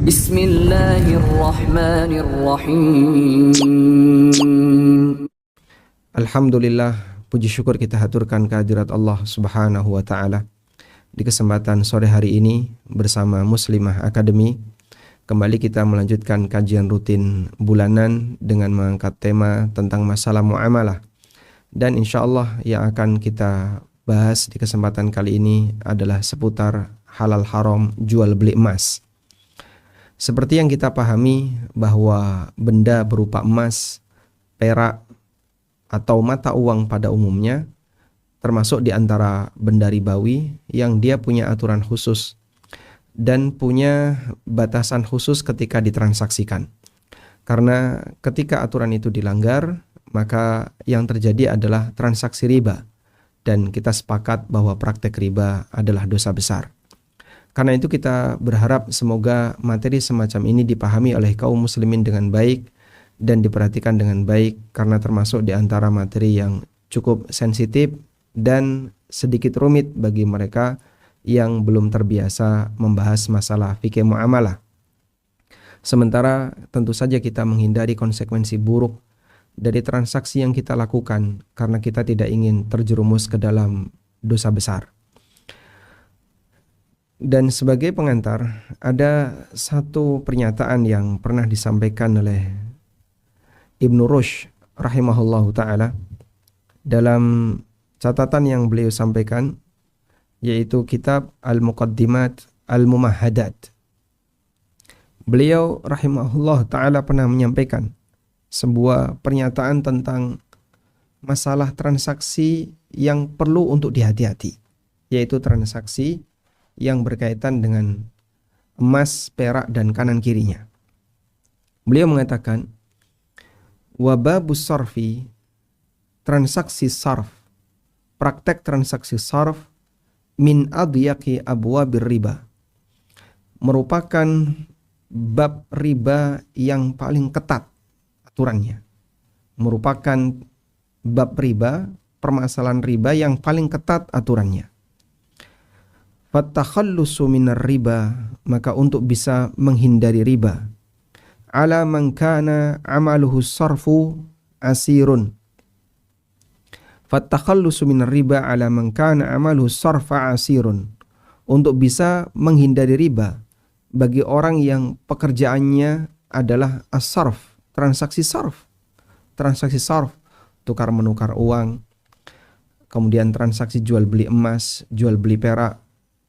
Bismillahirrahmanirrahim. Alhamdulillah, puji syukur kita haturkan kehadirat Allah Subhanahu wa Ta'ala. Di kesempatan sore hari ini bersama Muslimah Academy, kembali kita melanjutkan kajian rutin bulanan dengan mengangkat tema tentang masalah muamalah. Dan insya Allah yang akan kita bahas di kesempatan kali ini adalah seputar halal haram jual beli emas. Seperti yang kita pahami bahwa benda berupa emas, perak, atau mata uang pada umumnya termasuk di antara benda ribawi yang dia punya aturan khusus dan punya batasan khusus ketika ditransaksikan. Karena ketika aturan itu dilanggar, maka yang terjadi adalah transaksi riba, dan kita sepakat bahwa praktek riba adalah dosa besar. Karena itu kita berharap semoga materi semacam ini dipahami oleh kaum muslimin dengan baik dan diperhatikan dengan baik, karena termasuk di antara materi yang cukup sensitif dan sedikit rumit bagi mereka yang belum terbiasa membahas masalah fikih muamalah. Sementara tentu saja kita menghindari konsekuensi buruk dari transaksi yang kita lakukan karena kita tidak ingin terjerumus ke dalam dosa besar. Dan sebagai pengantar, ada satu pernyataan yang pernah disampaikan oleh Ibnu Rushd rahimahullahu ta'ala dalam catatan yang beliau sampaikan, yaitu kitab Al-Muqaddimat Al-Mumahhadat. Beliau rahimahullah ta'ala pernah menyampaikan sebuah pernyataan tentang masalah transaksi yang perlu untuk dihati-hati, yaitu transaksi yang berkaitan dengan emas, perak, dan kanan kirinya. Beliau mengatakan, wababus sarfi, transaksi sarf, praktek transaksi sarf, min adyaqi abwabir riba, merupakan bab riba yang paling ketat aturannya, merupakan bab riba, permasalahan riba yang paling ketat aturannya. Fattakhallusu minar riba, maka untuk bisa menghindari riba, ala man kana amaluhu sarfu asirun. Fattakhallusu minar riba ala man kana amaluhu sarfa asirun. Untuk bisa menghindari riba bagi orang yang pekerjaannya adalah as-sarf, transaksi sarf. Transaksi sarf, tukar menukar uang, kemudian transaksi jual beli emas, jual beli perak,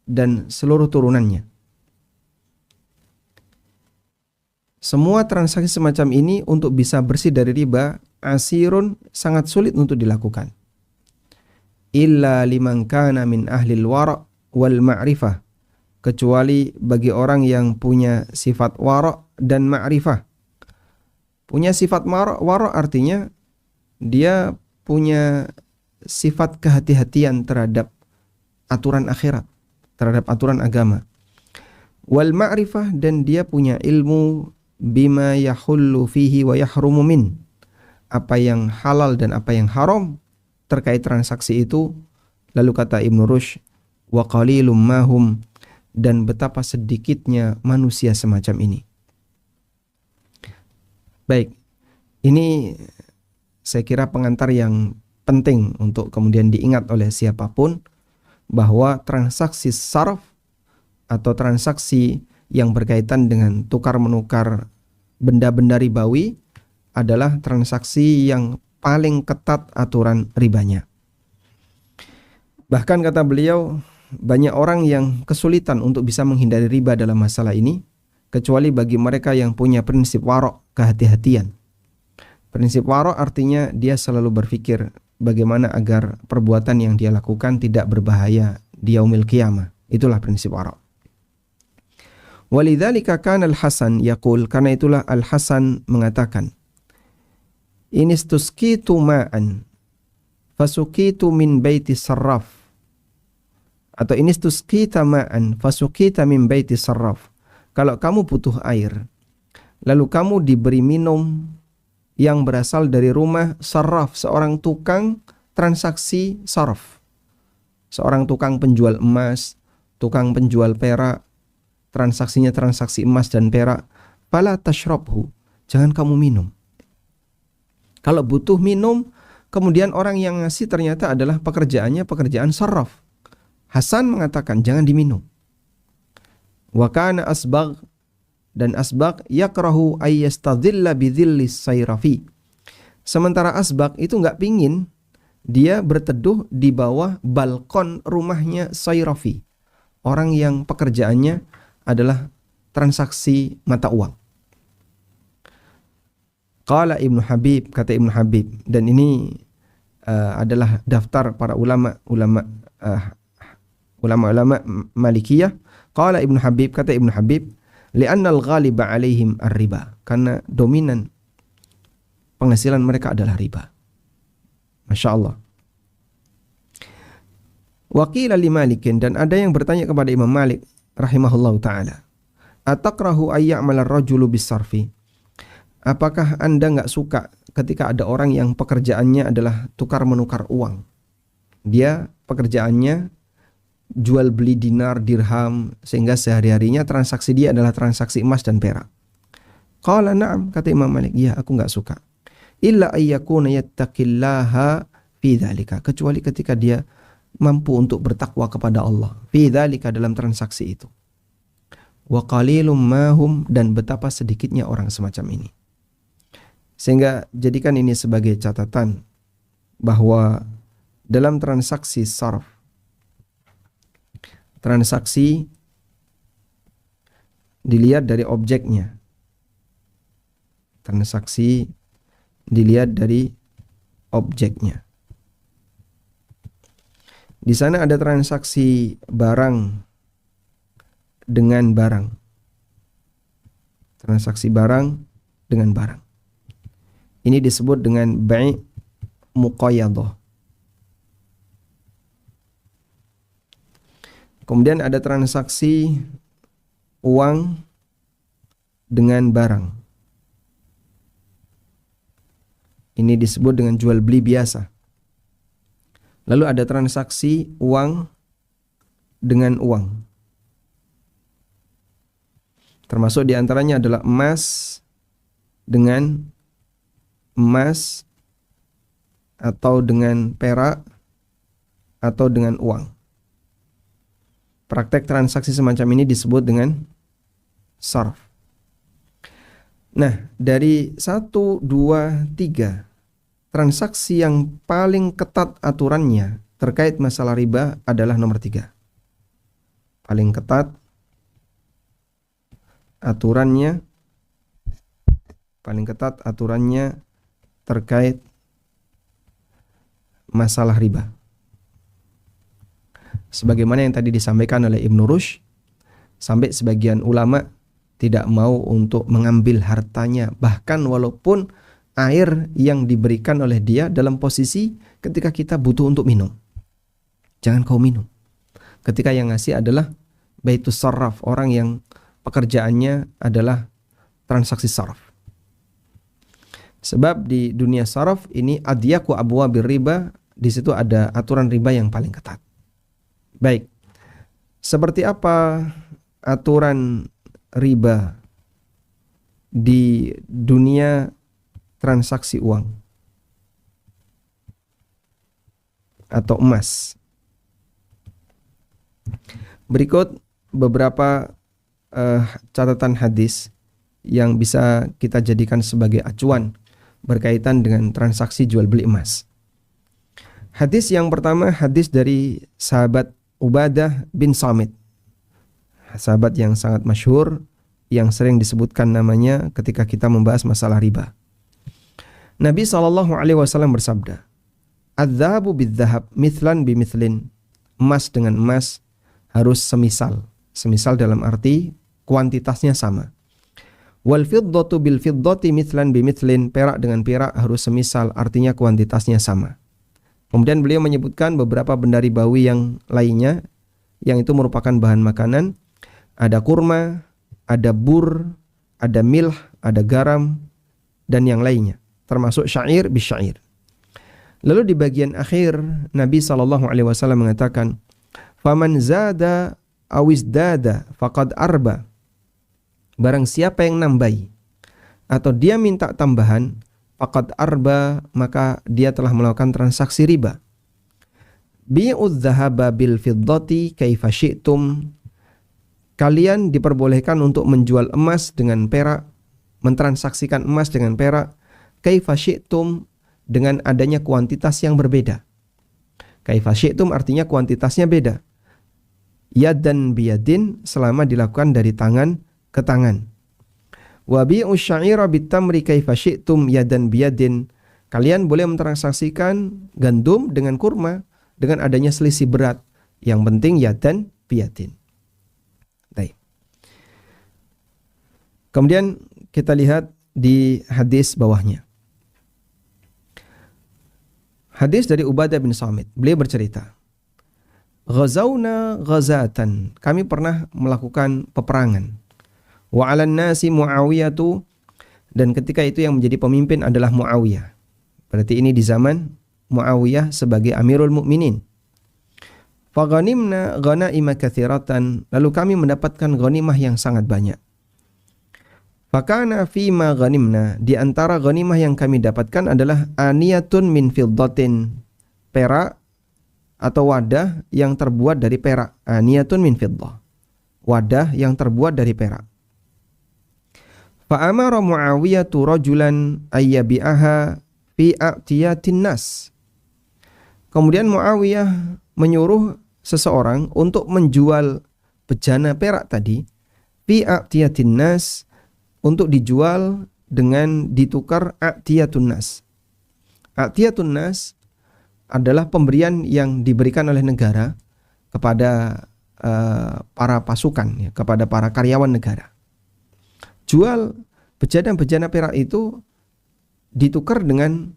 dan seluruh turunannya. Semua transaksi semacam ini untuk bisa bersih dari riba, asirun, sangat sulit untuk dilakukan. Illa liman kana min ahlil wara' wal ma'rifah, kecuali bagi orang yang punya sifat wara' dan ma'rifah. Punya sifat wara' artinya dia punya sifat kehati-hatian terhadap aturan akhirat, terhadap aturan agama. Wal ma'rifah, dan dia punya ilmu bima yahullu fihi wa yahrumu min, apa yang halal dan apa yang haram terkait transaksi itu. Lalu kata Ibnu Rushd, wa qalilum mahum, dan betapa sedikitnya manusia semacam ini. Baik, ini saya kira pengantar yang penting untuk kemudian diingat oleh siapapun, bahwa transaksi sarf atau transaksi yang berkaitan dengan tukar menukar benda-benda ribawi adalah transaksi yang paling ketat aturan ribanya. Bahkan kata beliau, banyak orang yang kesulitan untuk bisa menghindari riba dalam masalah ini, kecuali bagi mereka yang punya prinsip wara', kehati-hatian. Prinsip wara' artinya dia selalu berpikir bagaimana agar perbuatan yang dia lakukan tidak berbahaya di yaumil qiyamah. Itulah prinsip wara'. Walidzalika kana Al-Hasan yaqul, karena itulah Al-Hasan mengatakan, inistuskitu ma'an fasukitu min baiti sarraf, atau inistuskita ma'an fasukita min baiti sarraf. Kalau kamu butuh air, lalu kamu diberi minum yang berasal dari rumah sarraf, seorang tukang transaksi sarf, seorang tukang penjual emas, tukang penjual perak, transaksinya transaksi emas dan perak, fala tashrabhu, jangan kamu minum. Kalau butuh minum, kemudian orang yang ngasih ternyata adalah pekerjaannya pekerjaan sarraf. Hasan mengatakan jangan diminum. Wa kana Asbagh, dan Asbagh yakrahu ayyastadhilla bidhillis sayrafi. Sementara Asbagh itu nggak pingin dia berteduh di bawah balkon rumahnya Sayrafi, orang yang pekerjaannya adalah transaksi mata uang. Qala Ibnu Habib, kata Ibnu Habib, dan ini adalah daftar para ulama Malikiyah. Qala Ibnu Habib, kata Ibnu Habib, li'anna al-ghaliba 'alaihim ar-riba, karena dominan penghasilan mereka adalah riba. Masya Allah. Waqila li Malikin, dan ada yang bertanya kepada Imam Malik rahimahullahu ta'ala, atakrahu ayya'mal ar-rajulu bis-sarfi, apakah anda nggak suka ketika ada orang yang pekerjaannya adalah tukar menukar uang? Dia pekerjaannya jual beli dinar, dirham, sehingga sehari-harinya transaksi dia adalah transaksi emas dan perak. Qala na'am, kata Imam Malik, ya aku nggak suka. Illa ayyakuna yattaqillaha fi dzalika, kecuali ketika dia mampu untuk bertakwa kepada Allah fi dzalika, dalam transaksi itu. Wa qalilum mahum, dan betapa sedikitnya orang semacam ini. Sehingga jadikan ini sebagai catatan bahwa dalam transaksi sarf, transaksi dilihat dari objeknya. Transaksi dilihat dari objeknya. Di sana ada transaksi barang dengan barang. Transaksi barang dengan barang. Ini disebut dengan bai' muqayyadah. Kemudian ada transaksi uang dengan barang. Ini disebut dengan jual beli biasa. Lalu ada transaksi uang dengan uang. Termasuk diantaranya adalah emas dengan emas, atau dengan perak, atau dengan uang. Praktek transaksi semacam ini disebut dengan sarf. Nah, dari 1, 2, 3 transaksi yang paling ketat aturannya terkait masalah riba adalah nomor 3. Paling ketat aturannya terkait masalah riba. Sebagaimana yang tadi disampaikan oleh Ibnu Rushd, sampai sebagian ulama tidak mau untuk mengambil hartanya, bahkan walaupun air yang diberikan oleh dia dalam posisi ketika kita butuh untuk minum. Jangan kau minum. Ketika yang ngasih adalah baitus sarraf, orang yang pekerjaannya adalah transaksi sarf. Sebab di dunia saraf ini adyaku abwabir riba, di situ ada aturan riba yang paling ketat. Baik. Seperti apa aturan riba di dunia transaksi uang atau emas? Berikut beberapa catatan hadis yang bisa kita jadikan sebagai acuan berkaitan dengan transaksi jual beli emas. Hadis yang pertama, hadis dari sahabat Ubadah bin Samit, sahabat yang sangat masyhur, yang sering disebutkan namanya ketika kita membahas masalah riba. Nabi SAW bersabda, "Adz-dzahabu bidz-dzahab mithlan bimithlin." Emas dengan emas harus semisal. Semisal dalam arti kuantitasnya sama. Wal fiddatu bil fiddati mithlan bimithlin. Perak dengan perak harus semisal, artinya kuantitasnya sama. Kemudian beliau menyebutkan beberapa benda ribawi yang lainnya, yang itu merupakan bahan makanan. Ada kurma, ada bur, ada milh, ada garam, dan yang lainnya, termasuk syair bisyair. Lalu di bagian akhir Nabi SAW mengatakan, "Faman zada awizdada faqad arba. Barang siapa yang nambahi atau dia minta tambahan, faqad arba, maka dia telah melakukan transaksi riba. Bi'udz dzahaba bil fiddati kaifa syi'tum. Kalian diperbolehkan untuk menjual emas dengan perak, mentransaksikan emas dengan perak, kaifa syi'tum, dengan adanya kuantitas yang berbeda. Kaifa syi'tum artinya kuantitasnya beda. Yadan biyadin, selama dilakukan dari tangan ke tangan. Wa bi'us sya'ira bitamri kaifa syi'tum yadan biyadin. Kalian boleh mentransaksikan gandum dengan kurma dengan adanya selisih berat. Yang penting yadan biyadin. Baik. Kemudian kita lihat di hadis bawahnya. Hadis dari Ubadah bin Samit. Beliau bercerita, Ghazawna ghazatan, kami pernah melakukan peperangan. Wa 'alan nasi Muawiyatu, dan ketika itu yang menjadi pemimpin adalah Muawiyah. Berarti ini di zaman Muawiyah sebagai Amirul Mukminin. Fa ghanimna ghanaima katsiratan, lalu kami mendapatkan ghanimah yang sangat banyak. Fakana fima ghanimna, di antara ghanimah yang kami dapatkan adalah aniyatun min fiddatin, perak atau wadah yang terbuat dari perak. Aniyatun min fiddah, wadah yang terbuat dari perak. Fa amara Muawiyatu rajulan ayyabi'aha fi a'tiyatin nas. Kemudian Muawiyah menyuruh seseorang untuk menjual bejana perak tadi fi a'tiyatin nas, untuk dijual dengan ditukar a'tiyatun nas. A'tiyatun nas adalah pemberian yang diberikan oleh negara kepada para pasukan, ya, kepada para karyawan negara. Jual bejana-bejana perak itu ditukar dengan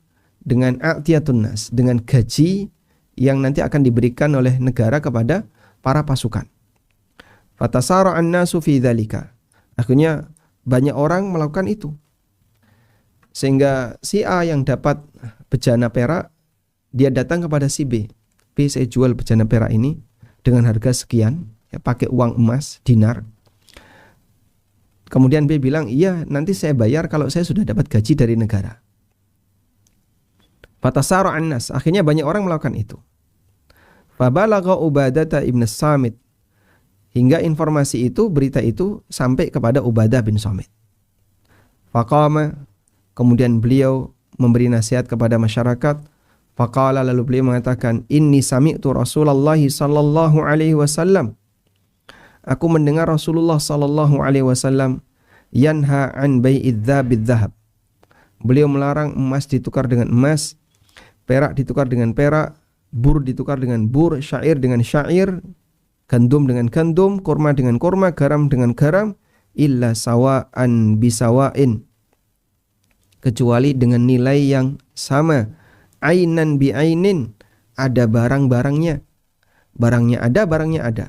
a'tiyatun nas, dengan gaji yang nanti akan diberikan oleh negara kepada para pasukan. Fatasara'an nasu fi dzalika. Akhirnya banyak orang melakukan itu. Sehingga si A yang dapat bejana perak, dia datang kepada si B. B, saya jual bejana perak ini dengan harga sekian, ya, pakai uang emas, dinar. Kemudian B bilang, iya nanti saya bayar kalau saya sudah dapat gaji dari negara. Fatasara'an nas, akhirnya banyak orang melakukan itu. Fabalagha Ubadata ibn Samit, hingga informasi itu, berita itu sampai kepada Ubadah bin Samit. Faqama, kemudian beliau memberi nasihat kepada masyarakat. Faqala, lalu beliau mengatakan, inni sami'tu Rasulullah sallallahu alaihi wasallam. Aku mendengar Rasulullah sallallahu alaihi wasallam yanha an bai'idz dzahab bidzahab. Beliau melarang emas ditukar dengan emas, perak ditukar dengan perak, bur ditukar dengan bur, syair dengan syair, gandum dengan gandum, kurma dengan kurma, garam dengan garam, illa sawa'an bisawain, kecuali dengan nilai yang sama. Ainan bi ainin, ada barang-barangnya. Barangnya ada, barangnya ada.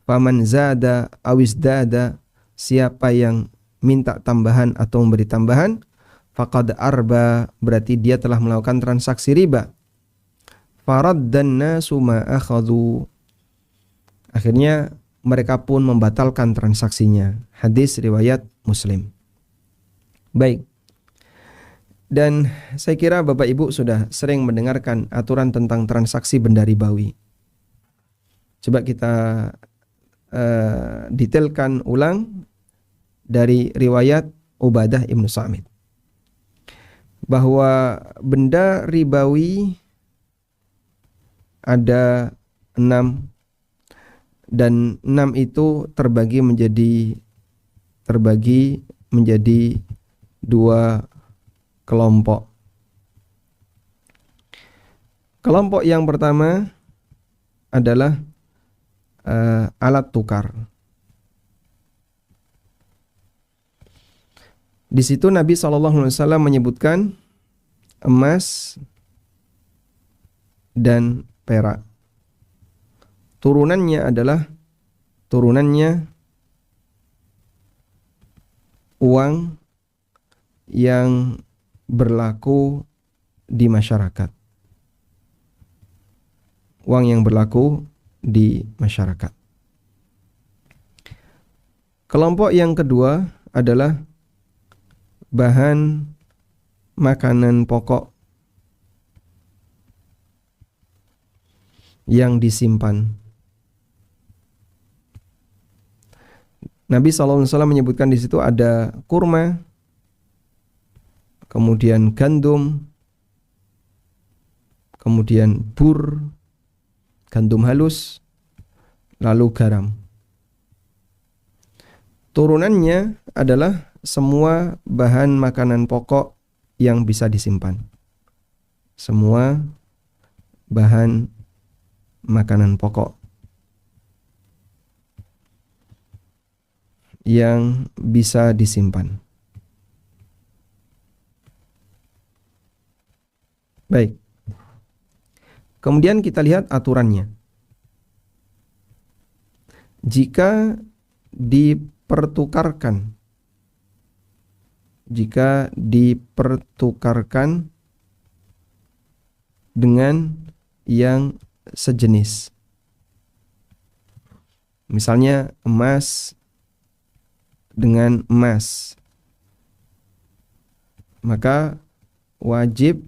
Faman zada awizdada, siapa yang minta tambahan atau memberi tambahan, faqad arba, berarti dia telah melakukan transaksi riba. Faraddan nasu ma akhadhu, akhirnya mereka pun membatalkan transaksinya. Hadis riwayat Muslim. Baik. Dan saya kira Bapak Ibu sudah sering mendengarkan aturan tentang transaksi benda ribawi. Coba kita detailkan ulang dari riwayat Ubadah ibn Samit, bahwa benda ribawi ada 6, dan 6 itu terbagi menjadi 2 kelompok. Kelompok yang pertama adalah alat tukar. Di situ Nabi SAW menyebutkan emas dan perak. Turunannya uang yang berlaku di masyarakat. Uang yang berlaku di masyarakat. Kelompok yang kedua adalah bahan makanan pokok yang disimpan. Nabi SAW menyebutkan di situ ada kurma, kemudian gandum, kemudian bur, gandum halus, lalu garam. Turunannya adalah semua bahan makanan pokok yang bisa disimpan. Semua bahan makanan pokok yang bisa disimpan. Baik. Kemudian kita lihat aturannya. Jika dipertukarkan dengan yang sejenis, misalnya emas dengan emas, maka wajib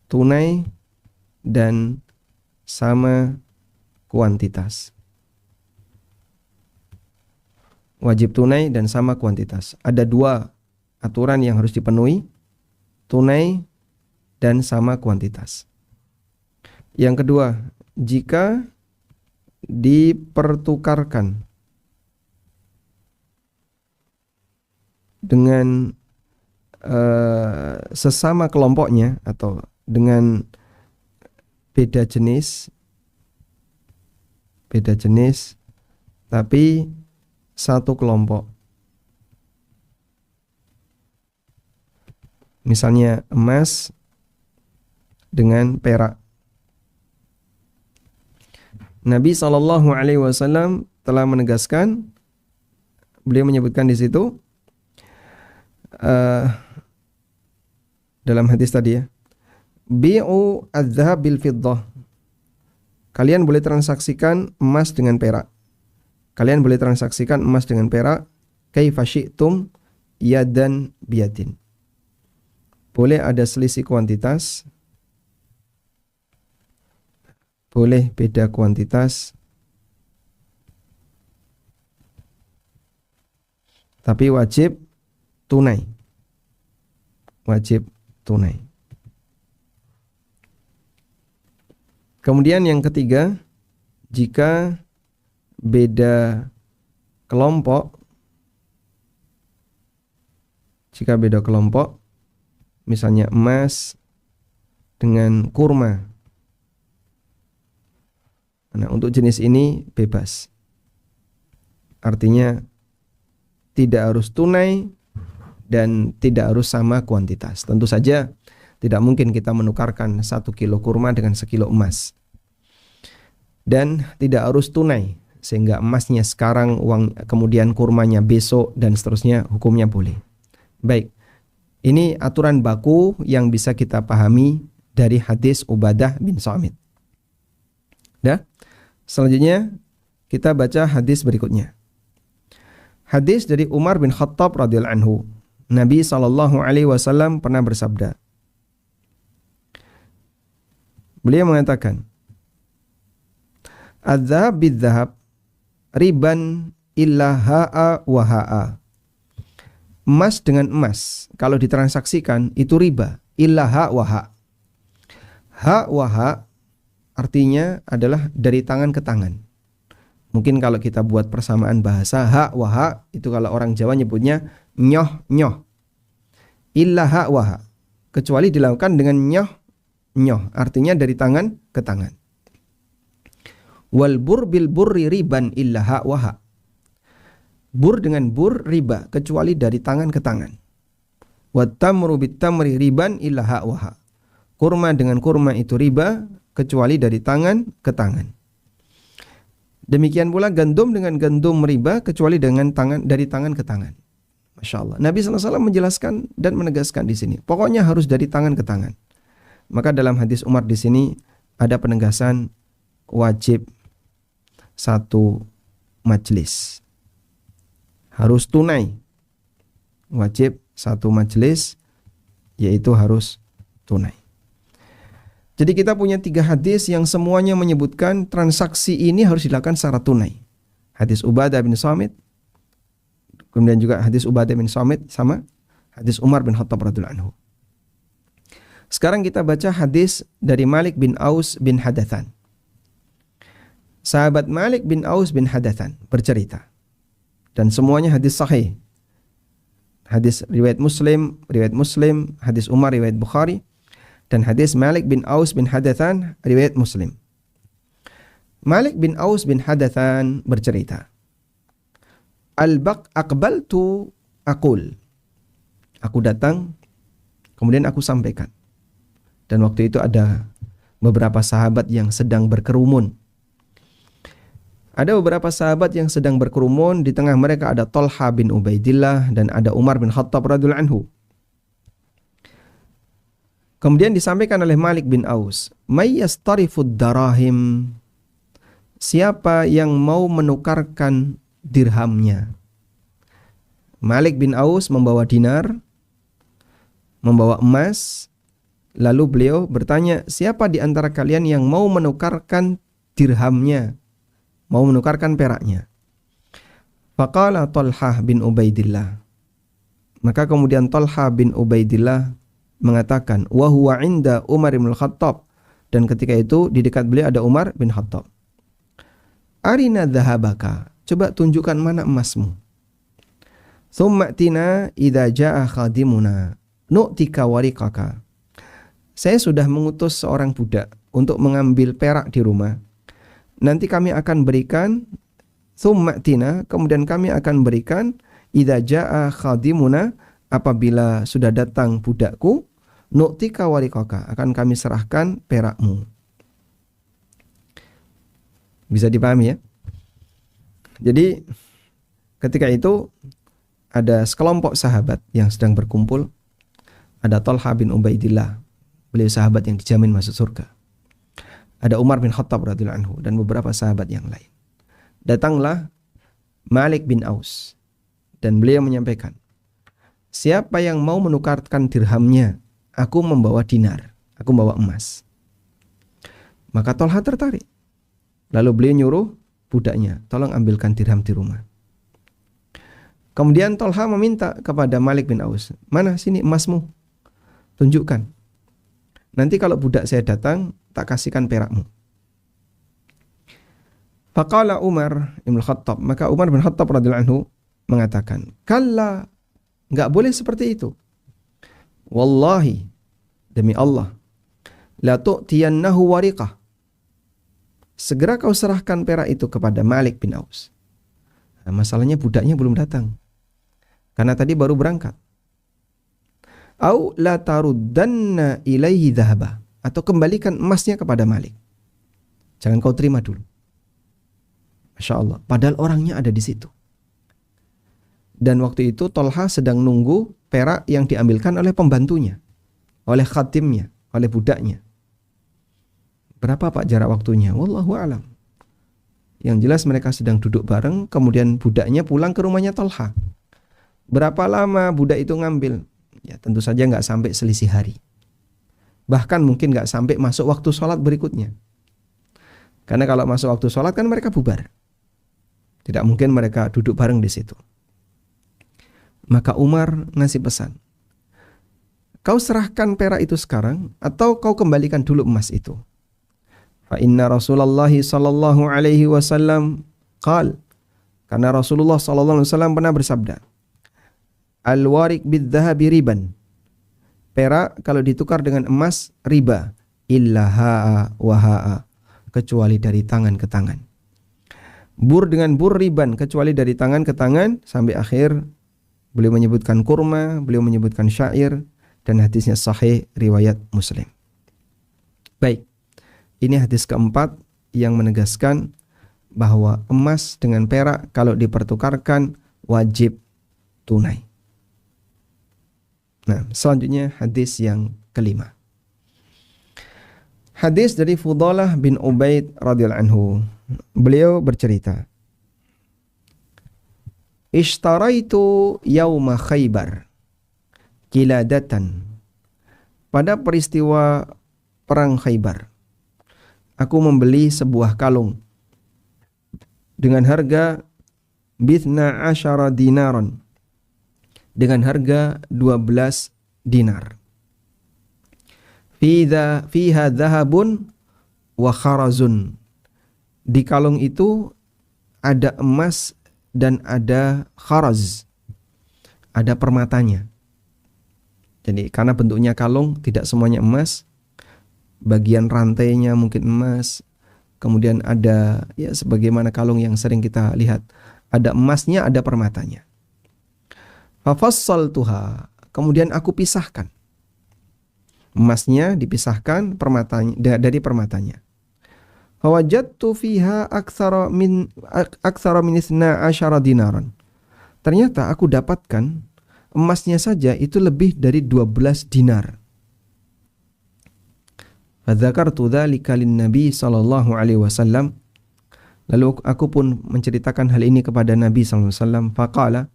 tunai dan sama kuantitas. Wajib tunai dan sama kuantitas. Ada dua aturan yang harus dipenuhi, tunai dan sama kuantitas. Yang kedua, jika dipertukarkan dengan sesama kelompoknya atau dengan beda jenis tapi satu kelompok, misalnya emas dengan perak, Nabi SAW telah menegaskan, beliau menyebutkan di situ dalam hadis tadi ya, bi'u adz-dzahab bil fiddah. Kalian boleh transaksikan emas dengan perak. Kalian boleh transaksikan emas dengan perak, kaifa syi'tum yadan biyadin. Boleh ada selisih kuantitas, boleh beda kuantitas, tapi wajib tunai. Wajib tunai. Kemudian yang ketiga, jika beda kelompok, misalnya emas dengan kurma. Nah, untuk jenis ini bebas. Artinya tidak harus tunai dan tidak harus sama kuantitas. Tentu saja tidak mungkin kita menukarkan 1 kilo kurma dengan 1 kilo emas. Dan tidak harus tunai, sehingga emasnya sekarang, uang kemudian kurmanya besok dan seterusnya, hukumnya boleh. Baik, ini aturan baku yang bisa kita pahami dari hadis Ubadah bin Samit. Dah? Selanjutnya kita baca hadis berikutnya. Hadis dari Umar bin Khattab radhiyallahu anhu. Nabi SAW pernah bersabda. Beliau mengatakan, "Adz-dzahab bidz-dzahab riban illa ha'a wa ha'a." Emas dengan emas kalau ditransaksikan itu riba, illa ha' wa ha'. Ha' wa ha' artinya adalah dari tangan ke tangan. Mungkin kalau kita buat persamaan bahasa, ha' wa ha' itu kalau orang Jawa nyebutnya nyoh nyoh. Illa ha' wa ha', kecuali dilakukan dengan nyoh nyoh, artinya dari tangan ke tangan. Wal bur bil burri riban illa ha' wa ha'. Bur dengan bur riba, kecuali dari tangan ke tangan. Wat tamru bit tamri riban illa ha' wa ha'. Kurma dengan kurma itu riba, kecuali dari tangan ke tangan. Demikian pula gandum dengan gandum riba, kecuali dengan dari tangan ke tangan. Masya Allah. Nabi SAW menjelaskan dan menegaskan di sini. Pokoknya harus dari tangan ke tangan. Maka dalam hadis Umar di sini ada penegasan wajib satu majelis. harus tunai. Wajib satu majelis yaitu harus tunai. Jadi kita punya 3 hadis yang semuanya menyebutkan transaksi ini harus dilakukan secara tunai. Hadis Ubadah bin Samit, kemudian juga hadis Ubadah bin Samit sama hadis Umar bin Khattab radhiyallahu anhu. Sekarang kita baca hadis dari Malik bin Aus bin Hadathan. Sahabat Malik bin Aus bin Hadathan bercerita, dan semuanya hadis sahih. Hadis riwayat Muslim, hadis Umar riwayat Bukhari, dan hadis Malik bin Aus bin Hadathan riwayat Muslim. Malik bin Aus bin Hadathan bercerita, aqbaltu aqul. Aku datang, kemudian aku sampaikan. Dan waktu itu ada beberapa sahabat yang sedang berkerumun. Ada beberapa sahabat yang sedang berkerumun, di tengah mereka ada Talha bin Ubaidillah dan ada Umar bin Khattab radhiyallahu anhu. Kemudian disampaikan oleh Malik bin Aus, "May yastarifud darahim?" Siapa yang mau menukarkan dirhamnya? Malik bin Aus membawa dinar, membawa emas, lalu beliau bertanya, siapa di antara kalian yang mau menukarkan dirhamnya, mau menukarkan peraknya? Faqala Talha bin Ubaidillah. Maka kemudian Talha bin Ubaidillah mengatakan, wa huwa inda Umar bin Khattab, dan ketika itu di dekat beliau ada Umar bin Khattab. Arina dhahabaka, coba tunjukkan mana emasmu. Thumma tina idza jaa khadimuna nu'tika wariqaka. Saya sudah mengutus seorang budak untuk mengambil perak di rumah. Nanti kami akan berikan, thumma tina, kemudian kami akan berikan, idza jaa khadimuna, apabila sudah datang budakku, nu'tika wariqaka, akan kami serahkan perakmu. Bisa dipahami ya? Jadi ketika itu ada sekelompok sahabat yang sedang berkumpul. Ada Talha bin Ubaidillah, beliau sahabat yang dijamin masuk surga. Ada Umar bin Khattab radhiyallahu anhu dan beberapa sahabat yang lain. Datanglah Malik bin Aus dan beliau menyampaikan, siapa yang mau menukarkan dirhamnya, aku membawa dinar, aku membawa emas. Maka Talha tertarik. Lalu beliau nyuruh budaknya, tolong ambilkan dirham di rumah. Kemudian Talha meminta kepada Malik bin Aus, mana sini emasmu? Tunjukkan. Nanti kalau budak saya datang, tak kasihkan perakmu. Faqala Umar bin Khattab, maka Umar bin Khattab radhiyallahu anhu mengatakan, kalla, enggak boleh seperti itu. Wallahi, demi Allah, la tu'tiyannahu wariqah. Segera kau serahkan perak itu kepada Malik bin Aus. Nah, masalahnya budaknya belum datang, karena tadi baru berangkat. Au la taruddanna ilaihi dhahaba, atau kembalikan emasnya kepada Malik. Jangan kau terima dulu. Masya Allah, padahal orangnya ada di situ. Dan waktu itu Talha sedang nunggu perak yang diambilkan oleh pembantunya, oleh khatimnya, oleh budaknya. Berapa Pak jarak waktunya? Wallahu a'lam. Yang jelas mereka sedang duduk bareng, kemudian budaknya pulang ke rumahnya Talha. Berapa lama budak itu ngambil? Ya tentu saja nggak sampai selisih hari. Bahkan mungkin nggak sampai masuk waktu sholat berikutnya. Karena kalau masuk waktu sholat kan mereka bubar. Tidak mungkin mereka duduk bareng di situ. Maka Umar ngasih pesan, kau serahkan perak itu sekarang atau kau kembalikan dulu emas itu. Fa inna Rasulullah sallallahu alaihi wasallam qal, karena Rasulullah sallallahu alaihi wasallam pernah bersabda, al-wariq bidz-dzahabi riban. Perak kalau ditukar dengan emas riba, illa ha'a wa ha'a, kecuali dari tangan ke tangan. Bur dengan bur riban, kecuali dari tangan ke tangan, sampai akhir beliau menyebutkan kurma, beliau menyebutkan syair, dan hadisnya sahih riwayat Muslim. Baik. Ini hadis keempat yang menegaskan bahwa emas dengan perak kalau dipertukarkan wajib tunai. Nah, selanjutnya hadis yang kelima. Hadis dari Fudalah bin Ubaid radhiyallahu anhu. Beliau bercerita, Ishtaraitu yauma Khaybar qiladatan. Pada peristiwa perang Khaybar, aku membeli sebuah kalung dengan harga bithna asyara dinaron, dengan harga 12 dinar. Fiha dhahabun wa kharazun. Di kalung itu ada emas dan ada kharaz, ada permatanya. Jadi karena bentuknya kalung, tidak semuanya emas, bagian rantainya mungkin emas, kemudian ada ya sebagaimana kalung yang sering kita lihat, ada emasnya, ada permatanya. Fafassaltuha, kemudian aku pisahkan. Emasnya dipisahkan permatanya dari permatanya. Fawajadtu fiha aktsara min 12 dinaran. Ternyata aku dapatkan emasnya saja itu lebih dari 12 dinar. Fadzakartu dzalika lin-nabi sallallahu alaihi wasallam. Lalu aku pun menceritakan hal ini kepada Nabi sallallahu alaihi wasallam. Faqala,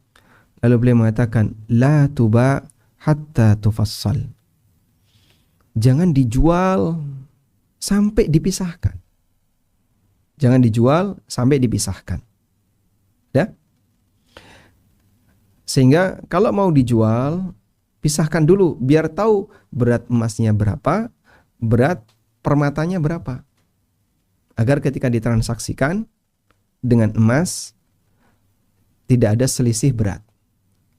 lalu beliau mengatakan, la tuba hatta tufassal. Jangan dijual sampai dipisahkan. Jangan dijual sampai dipisahkan. Ya? Sehingga kalau mau dijual, pisahkan dulu biar tahu berat emasnya berapa, berat permatanya berapa. Agar ketika ditransaksikan dengan emas tidak ada selisih berat.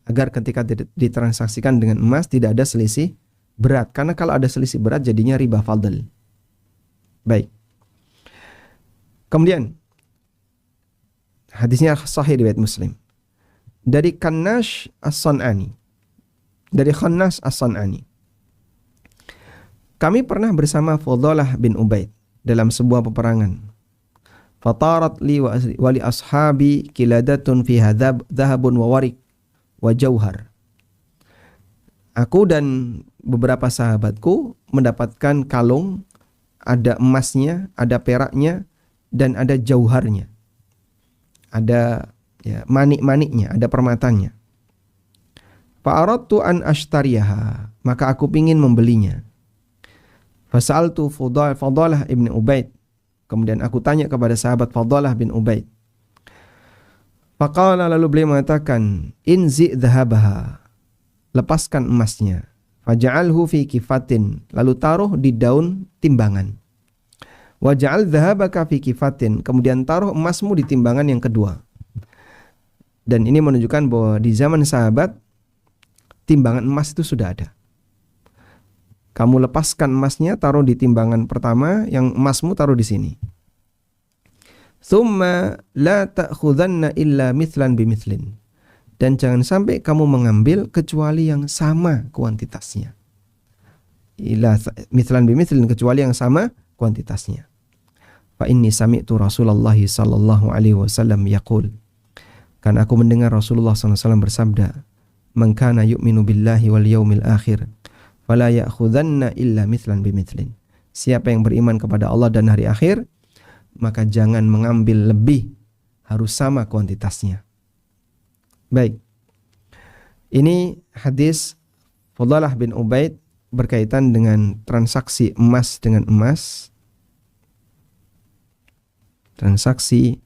Agar ketika ditransaksikan dengan emas tidak ada selisih berat. Karena kalau ada selisih berat jadinya riba fadl. Baik. Kemudian hadisnya sahih riwayat Muslim. Dari Khannas As-San'ani. Dari Khannas As-San'ani. Kami pernah bersama Fudhalah bin Ubaid dalam sebuah peperangan. Fatarat li wa li ashabi qiladatun fiha dhahabun wa warik wa jauhar. Aku dan beberapa sahabatku mendapatkan kalung, ada emasnya, ada peraknya, dan ada jauharnya. Ada ya, manik-maniknya, ada permatanya. Fa'aradtu an ashtariyaha, maka aku ingin membelinya. Fasa'altu Fudhalah ibn Ubaid, kemudian aku tanya kepada sahabat Fudhalah bin Ubaid. Faqala, lalu beliau mengatakan, inzi dhahabaha, lepaskan emasnya. Faja'alhu fi kifatin, lalu taruh di daun timbangan. Waja'al dhahabaka fi kifatin, kemudian taruh emasmu di timbangan yang kedua. Dan ini menunjukkan bahwa di zaman sahabat timbangan emas itu sudah ada. Kamu lepaskan emasnya, taruh di timbangan pertama, yang emasmu taruh di sini. Tsumma la ta'khudanna illa mithlan bimithlin. Dan jangan sampai kamu mengambil kecuali yang sama kuantitasnya. Ila mithlan bimithlin, kecuali yang sama kuantitasnya. Fa inni sami'tu Rasulullah sallallahu alaihi wasallam yaqul. Karena aku mendengar Rasulullah sallallahu alaihi wasallam bersabda, "Man kana yu'minu billahi wal yaumil akhir, fala ya'khudanna illa mithlan bimithlin." Siapa yang beriman kepada Allah dan hari akhir, maka jangan mengambil lebih, harus sama kuantitasnya. Baik. Ini hadis Fudhalah bin Ubaid berkaitan dengan transaksi emas dengan emas. Transaksi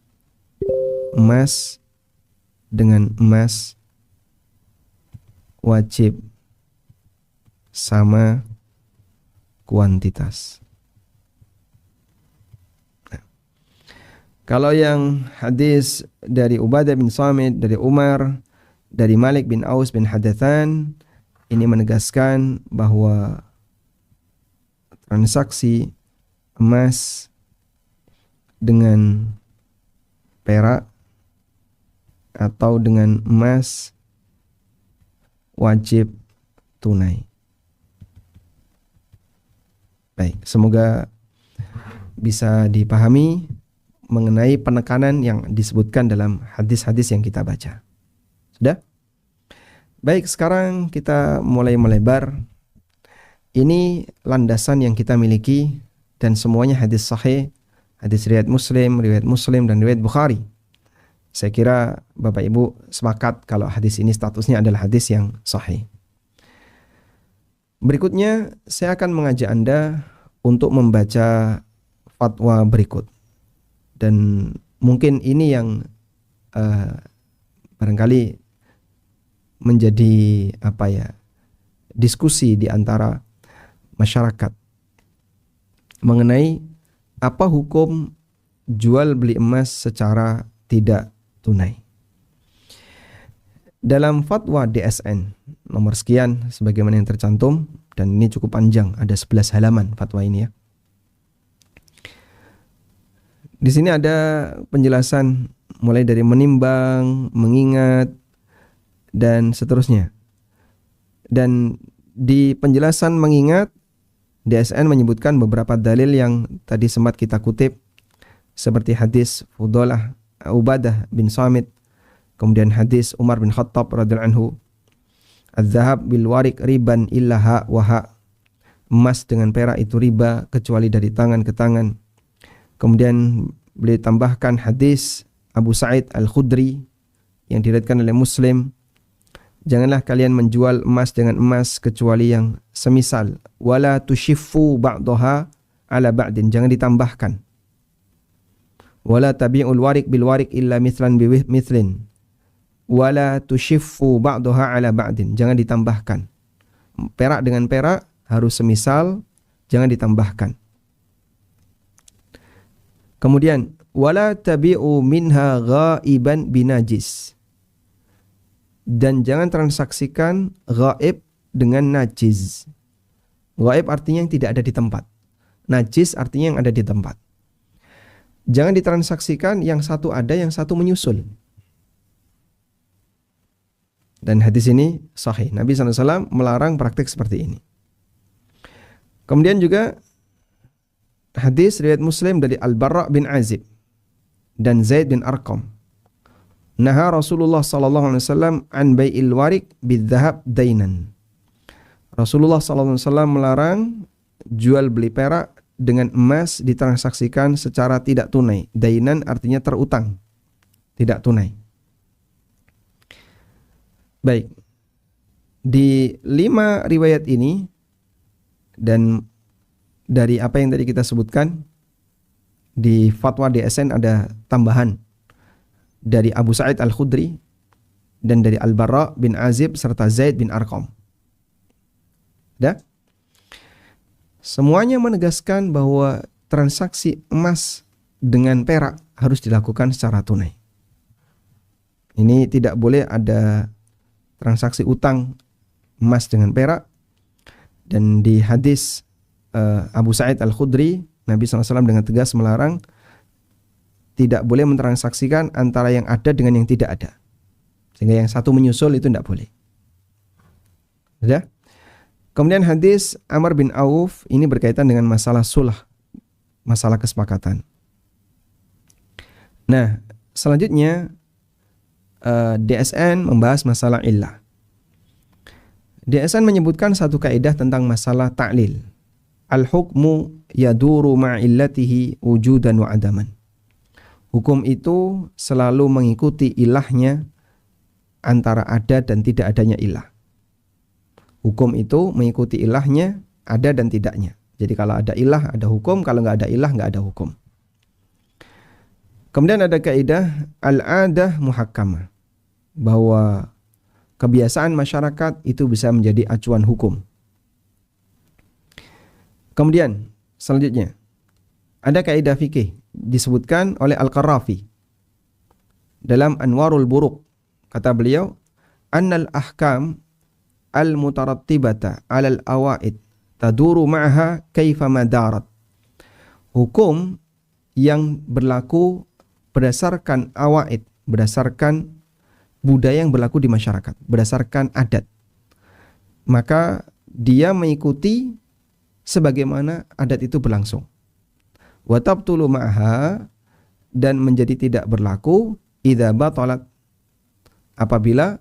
emas dengan emas wajib sama kuantitas. Nah, kalau yang hadis dari Ubadah bin Samit, dari Umar, dari Malik bin Aus bin Hadathan, ini menegaskan bahwa transaksi emas dengan perak atau dengan emas wajib tunai. Baik, semoga bisa dipahami mengenai penekanan yang disebutkan dalam hadis-hadis yang kita baca. Sudah? Baik, sekarang kita mulai melebar. Ini landasan yang kita miliki dan semuanya hadis sahih, hadis riwayat Muslim, dan riwayat Bukhari. Saya kira Bapak Ibu sepakat kalau hadis ini statusnya adalah hadis yang sahih. Berikutnya saya akan mengajak Anda untuk membaca fatwa berikut. Dan mungkin ini yang barangkali menjadi diskusi di antara masyarakat mengenai apa hukum jual beli emas secara tidak tunai. Dalam fatwa DSN nomor sekian sebagaimana yang tercantum, dan ini cukup panjang, ada 11 halaman fatwa ini ya. Di sini ada penjelasan mulai dari menimbang, mengingat, dan seterusnya. Dan di penjelasan mengingat, DSN menyebutkan beberapa dalil yang tadi sempat kita kutip, seperti hadis Fudalah Ubadah bin Samit, kemudian hadis Umar bin Khattab radhiyallahu anhu, "Az-zahab bil warik riban illa ha wa ha." Emas dengan perak itu riba kecuali dari tangan ke tangan. Kemudian beliau tambahkan hadis Abu Sa'id Al-Khudri yang diriwayatkan oleh Muslim, "Janganlah kalian menjual emas dengan emas kecuali yang semisal. Wala tushiffu ba'daha ala ba'din." Jangan ditambahkan. "Wala tabi'ul warik bil warik illa mithlan bi mithlin. Wala tushiffu ba'daha ala ba'din." Jangan ditambahkan. Perak dengan perak harus semisal, jangan ditambahkan. Kemudian wala tabi'u minha ghaiban binajis. Dan jangan transaksikan ghaib dengan najis. Ghaib artinya yang tidak ada di tempat. Najis artinya yang ada di tempat. Jangan ditransaksikan yang satu ada, yang satu menyusul. Dan hadis ini sahih. Nabi SAW melarang praktik seperti ini. Kemudian juga hadis riwayat Muslim dari Al-Barra bin Azib dan Zaid bin Arqam. Naha Rasulullah sallallahu alaihi wasallam an bai'il warik bidzahab dainan. Rasulullah sallallahu alaihi wasallam melarang jual beli perak dengan emas ditransaksikan secara tidak tunai. Dainan artinya terutang, tidak tunai. Baik. Di 5 riwayat ini dan dari apa yang tadi kita sebutkan, di fatwa DSN ada tambahan dari Abu Sa'id Al-Khudri dan dari Al-Barra bin Azib serta Zaid bin Arqam. Semuanya menegaskan bahwa transaksi emas dengan perak harus dilakukan secara tunai. Ini tidak boleh ada transaksi utang emas dengan perak. Dan di hadis Abu Sa'id Al-Khudri, Nabi SAW dengan tegas melarang tidak boleh mentransaksikan antara yang ada dengan yang tidak ada. Sehingga yang satu menyusul itu tidak boleh. Sudah? Kemudian hadis Amr bin Auf ini berkaitan dengan masalah sulh, masalah kesepakatan. Nah, selanjutnya DSN membahas masalah illah. DSN menyebutkan satu kaidah tentang masalah ta'lil. Al-hukmu yaduru ma'illatihi wujudan wa adaman. Hukum itu selalu mengikuti ilahnya antara ada dan tidak adanya ilah. Hukum itu mengikuti ilahnya, ada dan tidaknya. Jadi kalau ada ilah, ada hukum. Kalau nggak ada ilah, nggak ada hukum. Kemudian ada kaidah al-adah muhakkamah, bahwa kebiasaan masyarakat itu bisa menjadi acuan hukum. Kemudian selanjutnya ada kaidah fikih disebutkan oleh Al-Qarrafi dalam Anwarul Buruq. Kata beliau, annal ahkam al-mutarattibata 'alal awaid taduru ma'aha kaifama darat. Hukum yang berlaku berdasarkan awaid, berdasarkan budaya yang berlaku di masyarakat, berdasarkan adat, maka dia mengikuti sebagaimana adat itu berlangsung. Wa tabtulu ma'aha, dan menjadi tidak berlaku idza batalat, apabila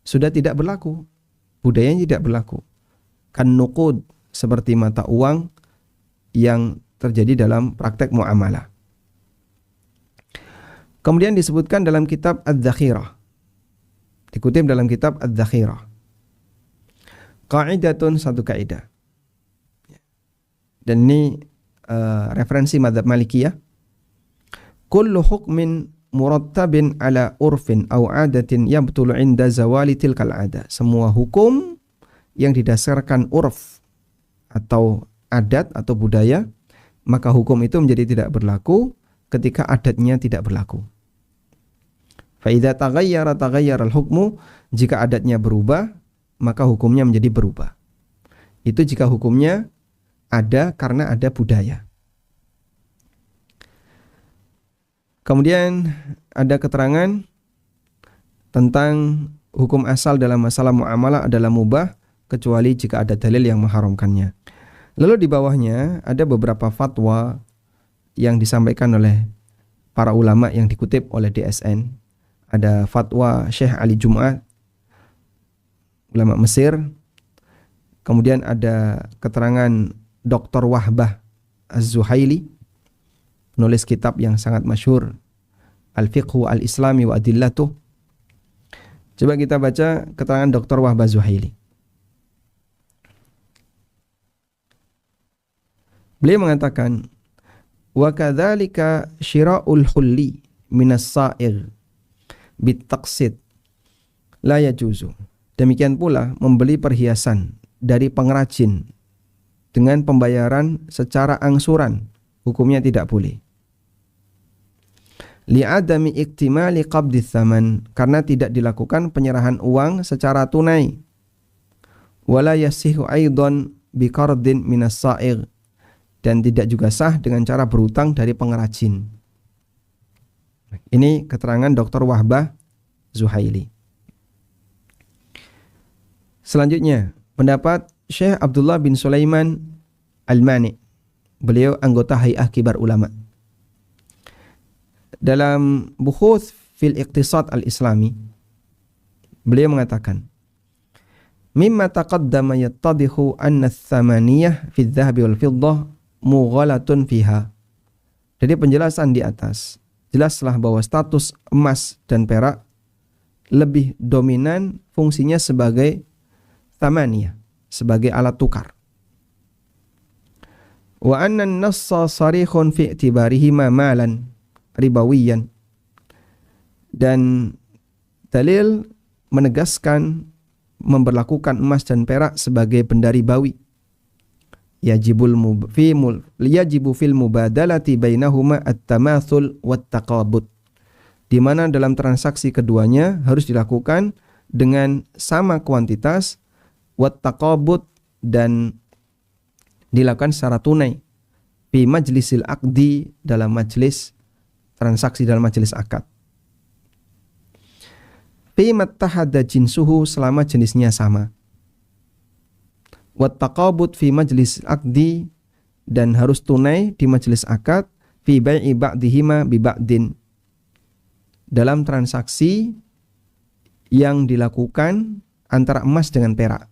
sudah tidak berlaku, budayanya tidak berlaku. Kan nuqud, seperti mata uang yang terjadi dalam praktek muamalah. Kemudian disebutkan dalam kitab Adz-Dzakhirah. Dikutip dalam kitab Adz-Dzakhirah. Qa'idatun, satu kaidah. Dan ini referensi mazhab Malikiyah. Kullu hukmin murattabin ala urfin aw adatin yabtulu 'inda zawali tilkal 'ada. Semua hukum yang didasarkan urf atau adat atau budaya, maka hukum itu menjadi tidak berlaku ketika adatnya tidak berlaku. Fa idza taghayyara al-hukmu, jika adatnya berubah, maka hukumnya menjadi berubah. Itu jika hukumnya ada karena ada budaya. Kemudian ada keterangan tentang hukum asal dalam masalah muamalah adalah mubah kecuali jika ada dalil yang mengharamkannya. Lalu di bawahnya ada beberapa fatwa yang disampaikan oleh para ulama yang dikutip oleh DSN. Ada fatwa Syekh Ali Jum'ah, ulama Mesir. Kemudian ada keterangan Dr. Wahbah Az-Zuhaili, penulis kitab yang sangat masyhur, Al-Fiqhu Al-Islami wa Adillatuh. Coba kita baca keterangan Dr. Wahbah Az-Zuhaili. Beliau mengatakan, wa kadzalika syira'ul hulli minas sa'ir bitaqsid la yajuzu. Demikian pula membeli perhiasan dari pengrajin dengan pembayaran secara angsuran, hukumnya tidak boleh. Li'adami iktimali qabdi tsaman, karena tidak dilakukan penyerahan uang secara tunai. Wala yasihu aidan biqardin minas sa'ir, dan tidak juga sah dengan cara berutang dari pengrajin. Ini keterangan Dr. Wahbah Zuhaili. Selanjutnya, pendapat Syekh Abdullah bin Sulaiman Al-Mani. Beliau anggota Hay'ah Kibar Ulama. Dalam Bukhuth fil Iqtisad Al-Islami, beliau mengatakan, mimma taqaddama yattadihu anna ats-tsamaniyah fi adh-dhahabi wal fiddah mughalatun fiha. Jadi penjelasan di atas jelaslah bahwa status emas dan perak lebih dominan fungsinya sebagai tsamaniyah, sebagai alat tukar. Wa anna an-nassa sarihun fi i'tibarihima malan ribawiyan, dan dalil menegaskan memberlakukan emas dan perak sebagai benda ribawi. Yajibu fil mubadalati bainahuma at-tamatsul wat-taqabud, di mana dalam transaksi keduanya harus dilakukan dengan sama kuantitas, wat-taqabud, dan dilakukan secara tunai, fi majlisil aqdi, dalam majlis transaksi, dalam majlis akad, fi mattahada jinsuhu, selama jenisnya sama, wat-taqabud fi majlis aqdi, dan harus tunai di majlis akad, fi bai'i ba'dihima bi ba'din, dalam transaksi yang dilakukan antara emas dengan perak,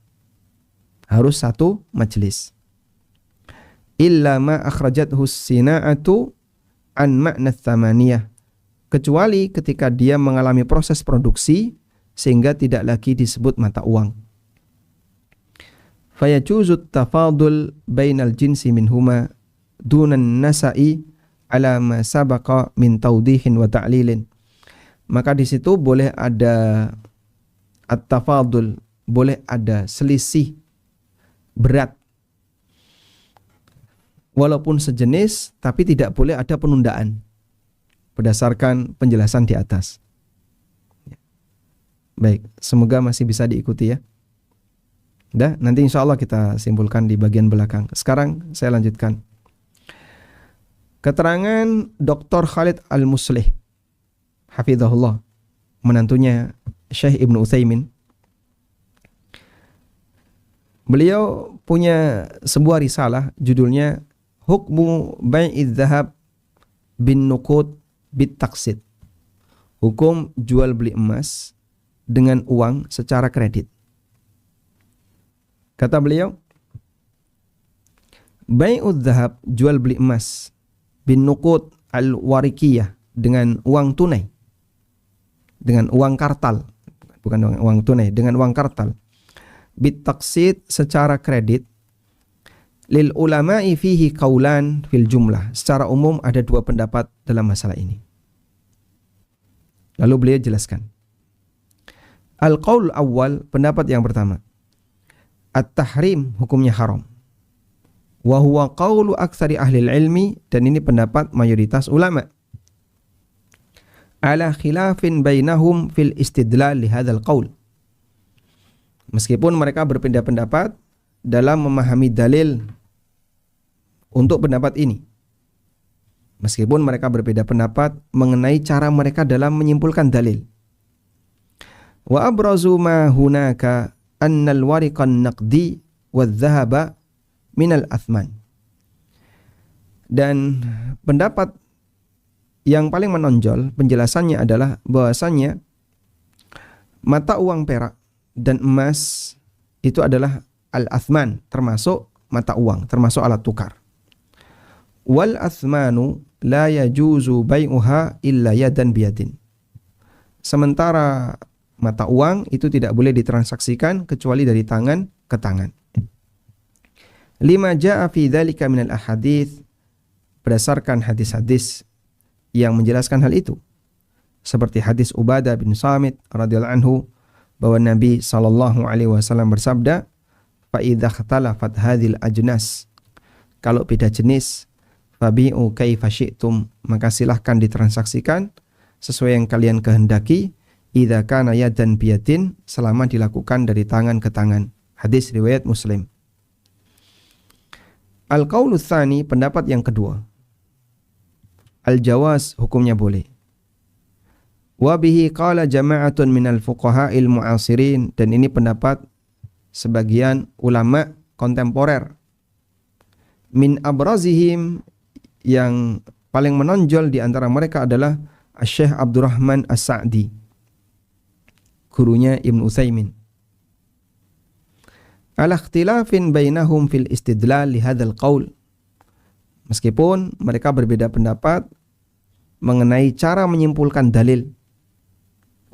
harus satu majlis. Illa ma akhrajathu sina'atu an ma'na tsamaniyah, kecuali ketika dia mengalami proses produksi sehingga tidak lagi disebut mata uang. Fayajuzut tafadul bainal jinsi minhuma dunan nasa'i ala ma sabaqa min tawdihin wa ta'lilin. Maka di situ boleh ada at-tafadul, boleh ada selisih berat walaupun sejenis, tapi tidak boleh ada penundaan berdasarkan penjelasan di atas. Baik, semoga masih bisa diikuti ya. Dah, nanti insya Allah kita simpulkan di bagian belakang. Sekarang saya lanjutkan. Keterangan Dr. Khalid Al-Muslih, hafizahullah, menantunya Syekh Ibnu Utsaimin. Beliau punya sebuah risalah judulnya Hukmu Bai'iz Dzahab bin Nuqud bit Taqsid. Hukum jual beli emas dengan uang secara kredit. Kata beliau, Bai'udz Dzahab, jual beli emas, bin Nuqud al-Warikiyah, dengan uang tunai, dengan uang kartal, bukan uang tunai, dengan uang kartal. Bitaqsid, secara kredit. Lil ulama'i fihi qaulan fil jumlah. Secara umum ada dua pendapat dalam masalah ini. Lalu beliau jelaskan. Al-qaul awal, pendapat yang pertama. At-tahrim, hukumnya haram. Wa huwa qaulu aktsari ahli ilmi, dan ini pendapat mayoritas ulama. Ala khilafin bainahum fil istidlal li hadzal qaul. Meskipun mereka berbeda pendapat dalam memahami dalil untuk pendapat ini. Meskipun mereka berbeda pendapat mengenai cara mereka dalam menyimpulkan dalil. Wa abrazu ma hunaka annal wariqan naqdi wadh-dhahaba minal athman. Dan pendapat yang paling menonjol penjelasannya adalah bahwasanya mata uang perak dan emas itu adalah al-athman, termasuk mata uang, termasuk alat tukar. Wal athmanu la yajuzu bai'uha illa yadan biyadin. Sementara mata uang itu tidak boleh ditransaksikan kecuali dari tangan ke tangan. Lima ja'a fi dzalika minal ahadits, berdasarkan hadis-hadis yang menjelaskan hal itu. Seperti hadis Ubadah bin Samit radhiyallahu anhu bahwa Nabi sallallahu alaihi wasallam bersabda, fa idza ikhtalafat hadzal ajnas, kalau beda jenis, fabi'u kaifa syi'tum, maka silahkan ditransaksikan sesuai yang kalian kehendaki, idza kana yadan biyadin, selama dilakukan dari tangan ke tangan. Hadis riwayat Muslim. Al-qaulu tsani, pendapat yang kedua. Al-jawaz, hukumnya boleh. Wa bihi qala jama'atun minal fuqaha'il mu'asirin, dan ini pendapat sebagian ulama kontemporer. Min abrazihim, yang paling menonjol di antara mereka adalah Syekh Abdurrahman As-Sa'di, gurunya Ibn Utsaimin. Ala ikhtilafin bainahum fil istidlal li hadzal qaul. Meskipun mereka berbeda pendapat mengenai cara menyimpulkan dalil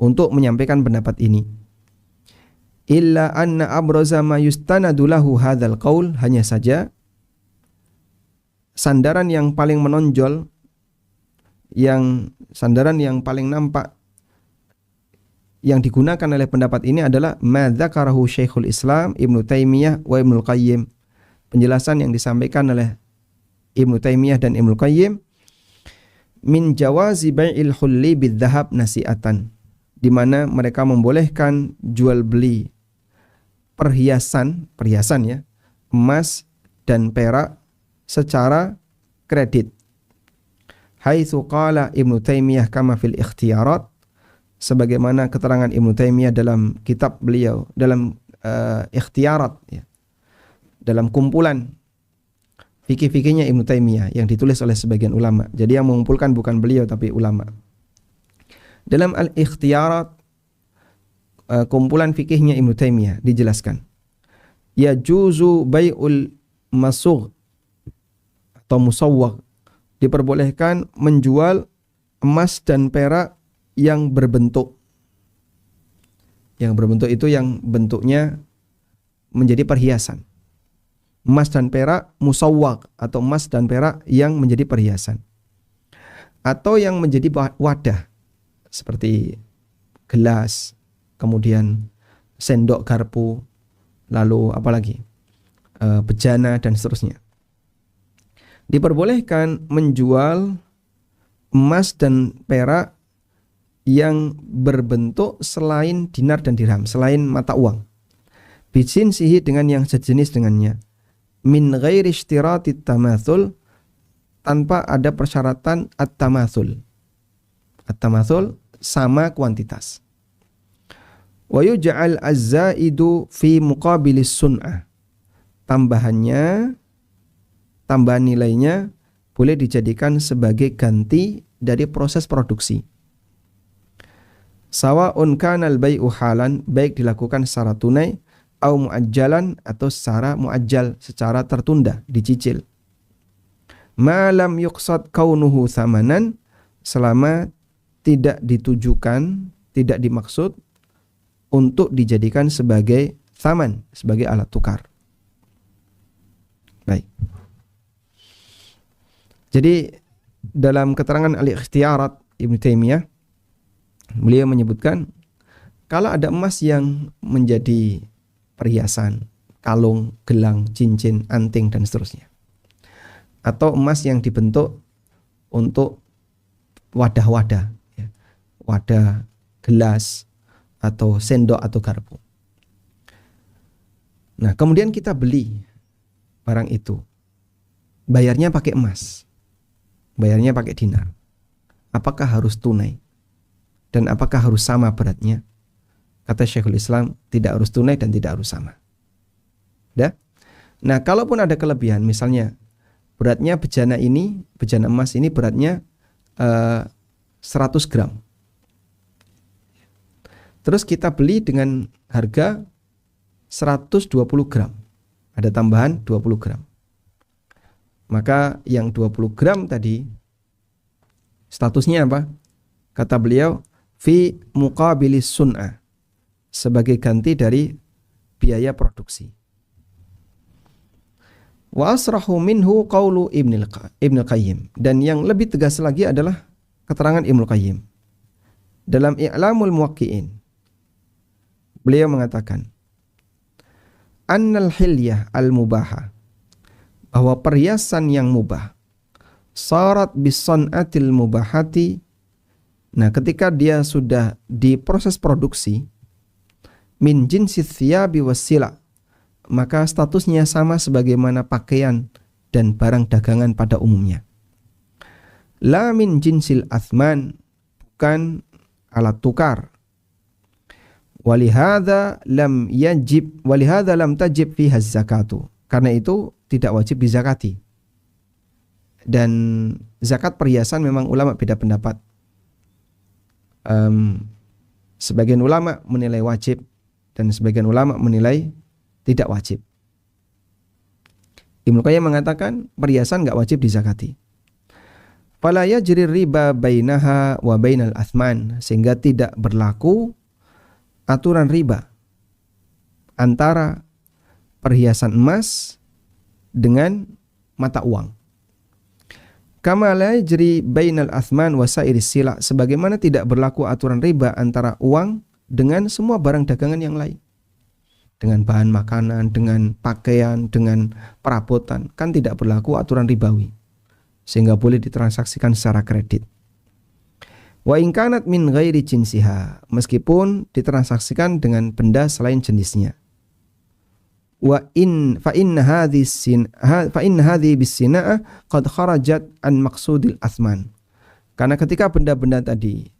untuk menyampaikan pendapat ini. Illa anna abraza ma yustanadu lahu hadzal qaul, hanya saja sandaran yang paling menonjol, sandaran yang paling nampak yang digunakan oleh pendapat ini adalah ma dzakarahu Syekhul Islam Ibnu Taimiyah wa Ibnu Qayyim. Penjelasan yang disampaikan oleh Ibnu Taimiyah dan Ibnu Qayyim min jawazi bai'il hulli bidzahab nasi'atan, di mana mereka membolehkan jual beli perhiasan ya, emas dan perak secara kredit. Haitsu qala Ibnu Taimiyah kama fil ikhtiyarat, sebagaimana keterangan Ibnu Taimiyah dalam kitab beliau, dalam ikhtiyarat ya, dalam kumpulan fikih-fikihnya Ibnu Taimiyah yang ditulis oleh sebagian ulama. Jadi yang mengumpulkan bukan beliau tapi ulama. Dalam al-ikhtiyarat, kumpulan fikihnya Ibnu Taimiyah, dijelaskan ya juzu bai'ul masugh atau musawwaq, diperbolehkan menjual emas dan perak yang berbentuk. Yang berbentuk itu yang bentuknya menjadi perhiasan. Emas dan perak musawwaq, atau emas dan perak yang menjadi perhiasan. Atau yang menjadi wadah seperti gelas, kemudian sendok garpu, lalu apalagi bejana dan seterusnya. Diperbolehkan menjual emas dan perak yang berbentuk selain dinar dan dirham, selain mata uang. Bijinsihi, dengan yang sejenis dengannya. Min ghairi ishtiratit tamathul, tanpa ada persyaratan at-tamathul. At-tamathul sama kuantitas. Wa yuj'al az-zaidu fi muqabilis sun'ah. Tambahan nilainya boleh dijadikan sebagai ganti dari proses produksi. Sawa'un kanal bai'u halan, baik dilakukan secara tunai, au muajjalan, atau secara muajjal, secara tertunda, dicicil. Ma lam yuqsad kaunuhu thamanan, selama tidak ditujukan, tidak dimaksud untuk dijadikan sebagai thaman, sebagai alat tukar. Baik. Jadi dalam keterangan Al-Ikhtiyarat Ibnu Taimiyah, beliau menyebutkan kalau ada emas yang menjadi perhiasan, kalung, gelang, cincin, anting dan seterusnya, atau emas yang dibentuk untuk wadah-wadah, ya, wadah, gelas, atau sendok atau garpu. Nah, kemudian kita beli barang itu, bayarnya pakai emas, bayarnya pakai dinar. Apakah harus tunai? Dan apakah harus sama beratnya? Kata Syekhul Islam, tidak harus tunai dan tidak harus sama. Ya? Nah, kalaupun ada kelebihan, misalnya beratnya bejana emas ini beratnya 100 gram. Terus kita beli dengan harga 120 gram. Ada tambahan 20 gram. Maka yang 20 gram tadi statusnya apa? Kata beliau, fi muqabilis sun'ah, sebagai ganti dari biaya produksi. Wa asrahu minhu qawlu Ibnul Qayyim. Dan yang lebih tegas lagi adalah keterangan Ibnul Qayyim. Dalam I'lamul Muwaqqi'in, beliau mengatakan, annal hilyah al-mubaha, bahwa perhiasan yang mubah, sarat bisan'atil mubahati, nah ketika dia sudah diproses produksi, min jinsi thiyabi wassila, maka statusnya sama sebagaimana pakaian dan barang dagangan pada umumnya. La min jinsil athman, bukan alat tukar. Walihada lam tajib fiha zakatu, karena itu tidak wajib dizakati. Dan zakat perhiasan memang ulama beda pendapat. Sebagian ulama menilai wajib dan sebagian ulama menilai tidak wajib. Ibnu Qayyim mengatakan perhiasan enggak wajib dizakati. Fala yajri riba bainaha wa bainal athman, sehingga tidak berlaku aturan riba antara perhiasan emas dengan mata uang. Kama la yajri bainal athman wa sairis sila, sebagaimana tidak berlaku aturan riba antara uang dengan semua barang dagangan yang lain. Dengan bahan makanan, dengan pakaian, dengan perabotan, kan tidak berlaku aturan ribawi, sehingga boleh ditransaksikan secara kredit. Wa in kanat min ghairi jinsiha, meskipun ditransaksikan dengan benda selain jenisnya. Wa in fa inna hadhi bis-sina'ah qad kharajat an maqsudil athman. Karena ketika benda-benda tadi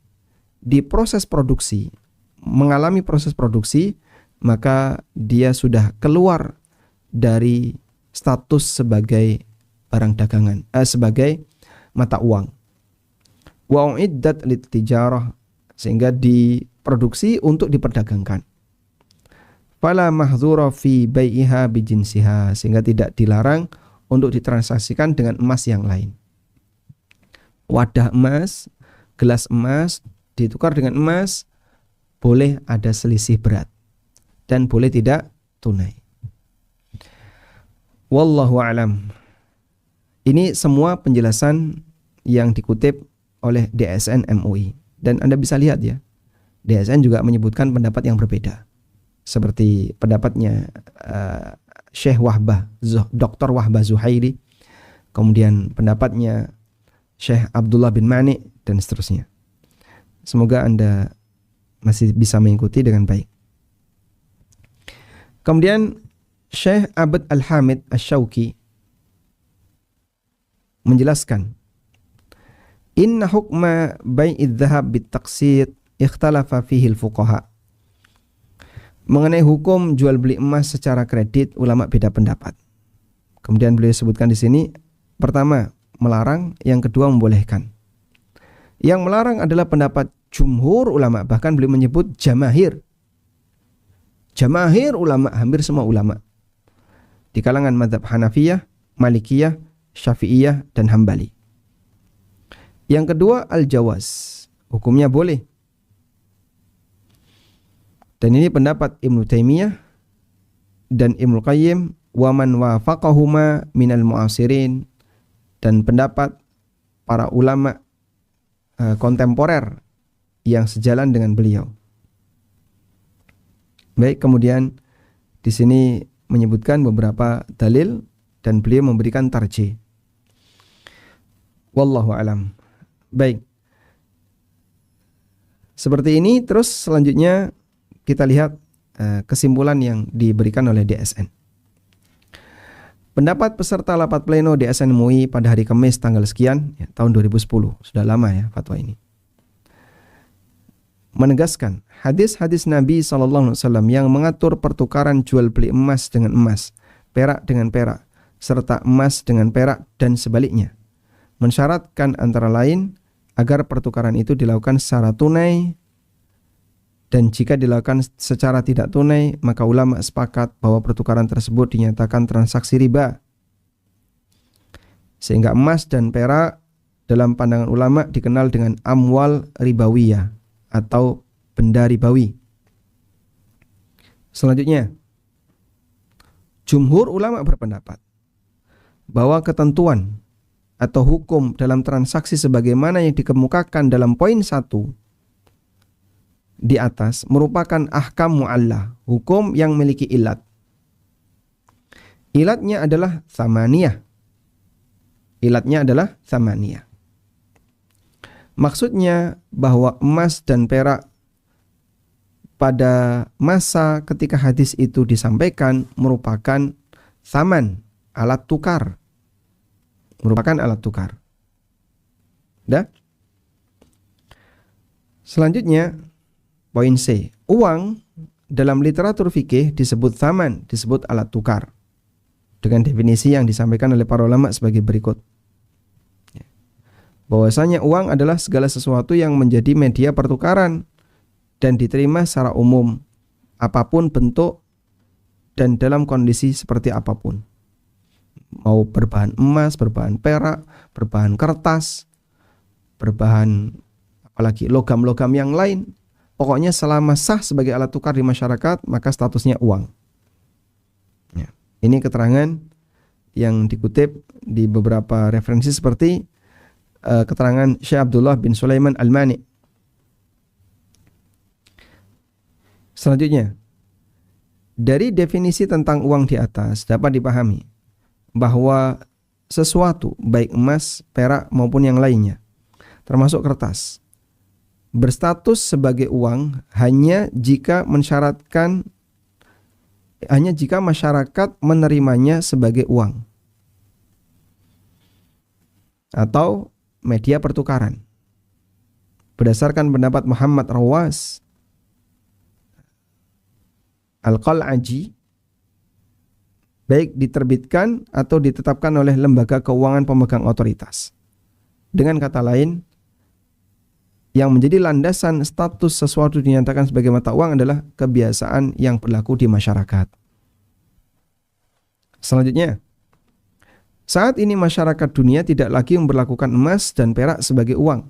diproses produksi, mengalami proses produksi, maka dia sudah keluar dari status sebagai barang dagangan, sebagai mata uang. Wa uiddat lit-tijarah, sehingga diproduksi untuk diperdagangkan. Fala mahdzura fi bai'iha bijinsiha, sehingga tidak dilarang untuk ditransaksikan dengan emas yang lain. Wadah emas, gelas emas ditukar dengan emas, boleh ada selisih berat dan boleh tidak tunai. Wallahu a'lam. Ini semua penjelasan yang dikutip oleh DSN MUI, dan Anda bisa lihat ya, DSN juga menyebutkan pendapat yang berbeda, seperti pendapatnya Syekh Wahbah, Dr. Wahbah Zuhairi, kemudian pendapatnya Syekh Abdullah bin Mani, dan seterusnya. Semoga Anda masih bisa mengikuti dengan baik. Kemudian Syekh Abd Al-Hamid Asy-Syauqi menjelaskan, inna hukma bai'idz dzahab bit-taqsid ikhtalafa fihi al-fuqaha. Mengenai hukum jual beli emas secara kredit, ulama beda pendapat. Kemudian beliau sebutkan di sini, pertama melarang, yang kedua membolehkan. Yang melarang adalah pendapat jumhur ulama, bahkan beliau menyebut jamahir. Jamahir ulama, hampir semua ulama di kalangan mazhab Hanafiyah, Malikiyah, Syafi'iyah, dan Hambali. Yang kedua al-jawaz, hukumnya boleh. Dan ini pendapat Ibnu Taimiyah dan Ibnu Qayyim wa man wafaqahuma minal mu'asirin, dan pendapat para ulama kontemporer yang sejalan dengan beliau. Baik, kemudian di sini menyebutkan beberapa dalil dan beliau memberikan tarjih. Wallahu alam. Baik. Seperti ini, terus selanjutnya kita lihat kesimpulan yang diberikan oleh DSN. Pendapat peserta rapat pleno DSN MUI pada hari Kamis tanggal sekian tahun 2010, sudah lama ya fatwa ini, menegaskan hadis-hadis Nabi SAW yang mengatur pertukaran jual beli emas dengan emas, perak dengan perak, serta emas dengan perak dan sebaliknya, mensyaratkan antara lain agar pertukaran itu dilakukan secara tunai, dan jika dilakukan secara tidak tunai, maka ulama sepakat bahwa pertukaran tersebut dinyatakan transaksi riba. Sehingga emas dan perak dalam pandangan ulama dikenal dengan amwal ribawiyah atau benda ribawi. Selanjutnya, jumhur ulama berpendapat bahwa ketentuan atau hukum dalam transaksi sebagaimana yang dikemukakan dalam poin 1 di atas merupakan ahkam mu'allah, hukum yang memiliki ilat. Ilatnya adalah tsamaniyah. Ilatnya adalah tsamaniyah. Maksudnya bahwa emas dan perak pada masa ketika hadis itu disampaikan merupakan tsaman, alat tukar. Merupakan alat tukar. Dah? Selanjutnya, poin C. Uang dalam literatur fikih disebut tsaman, disebut alat tukar, dengan definisi yang disampaikan oleh para ulama sebagai berikut. Bahwasanya uang adalah segala sesuatu yang menjadi media pertukaran dan diterima secara umum, apapun bentuk dan dalam kondisi seperti apapun. Mau berbahan emas, berbahan perak, berbahan kertas, berbahan apalagi logam-logam yang lain. Pokoknya selama sah sebagai alat tukar di masyarakat, maka statusnya uang. Ya. Ini keterangan yang dikutip di beberapa referensi seperti keterangan Syekh Abdullah bin Sulaiman Al-Mani. Selanjutnya, dari definisi tentang uang di atas dapat dipahami bahwa sesuatu, baik emas, perak maupun yang lainnya, termasuk kertas, berstatus sebagai uang hanya jika masyarakat menerimanya sebagai uang atau media pertukaran. Berdasarkan pendapat Muhammad Rawas Al-Qal'aji, baik diterbitkan atau ditetapkan oleh lembaga keuangan pemegang otoritas. Dengan kata lain, yang menjadi landasan status sesuatu dinyatakan sebagai mata uang adalah kebiasaan yang berlaku di masyarakat. Selanjutnya, saat ini masyarakat dunia tidak lagi memperlakukan emas dan perak sebagai uang,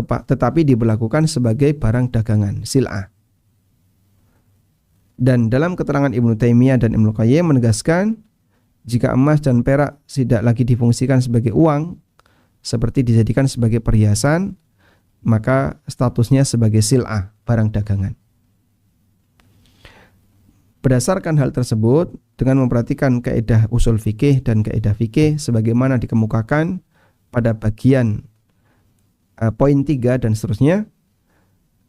tetapi diberlakukan sebagai barang dagangan, sil'ah. Dan dalam keterangan Ibnu Taimiyah dan Ibnu Qayyim menegaskan, jika emas dan perak tidak lagi difungsikan sebagai uang, seperti dijadikan sebagai perhiasan, maka statusnya sebagai sil'ah, barang dagangan. Berdasarkan hal tersebut, dengan memperhatikan kaidah usul fikih dan kaidah fikih sebagaimana dikemukakan pada bagian poin 3 dan seterusnya,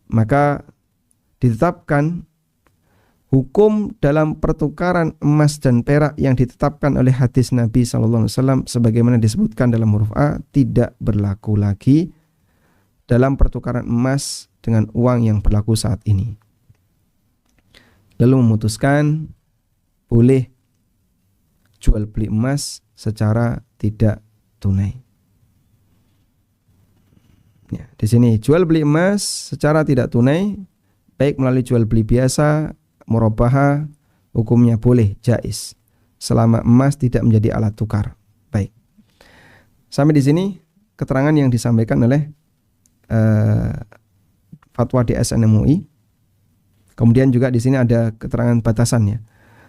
maka ditetapkan hukum dalam pertukaran emas dan perak yang ditetapkan oleh hadis Nabi SAW sebagaimana disebutkan dalam huruf A tidak berlaku lagi dalam pertukaran emas dengan uang yang berlaku saat ini. Lalu memutuskan boleh jual beli emas secara tidak tunai. Ya, di sini jual beli emas secara tidak tunai, baik melalui jual beli biasa, murabahah, hukumnya boleh, jaiz, selama emas tidak menjadi alat tukar. Baik. Sampai di sini keterangan yang disampaikan oleh fatwa DSN MUI. Kemudian juga di sini ada keterangan batasannya.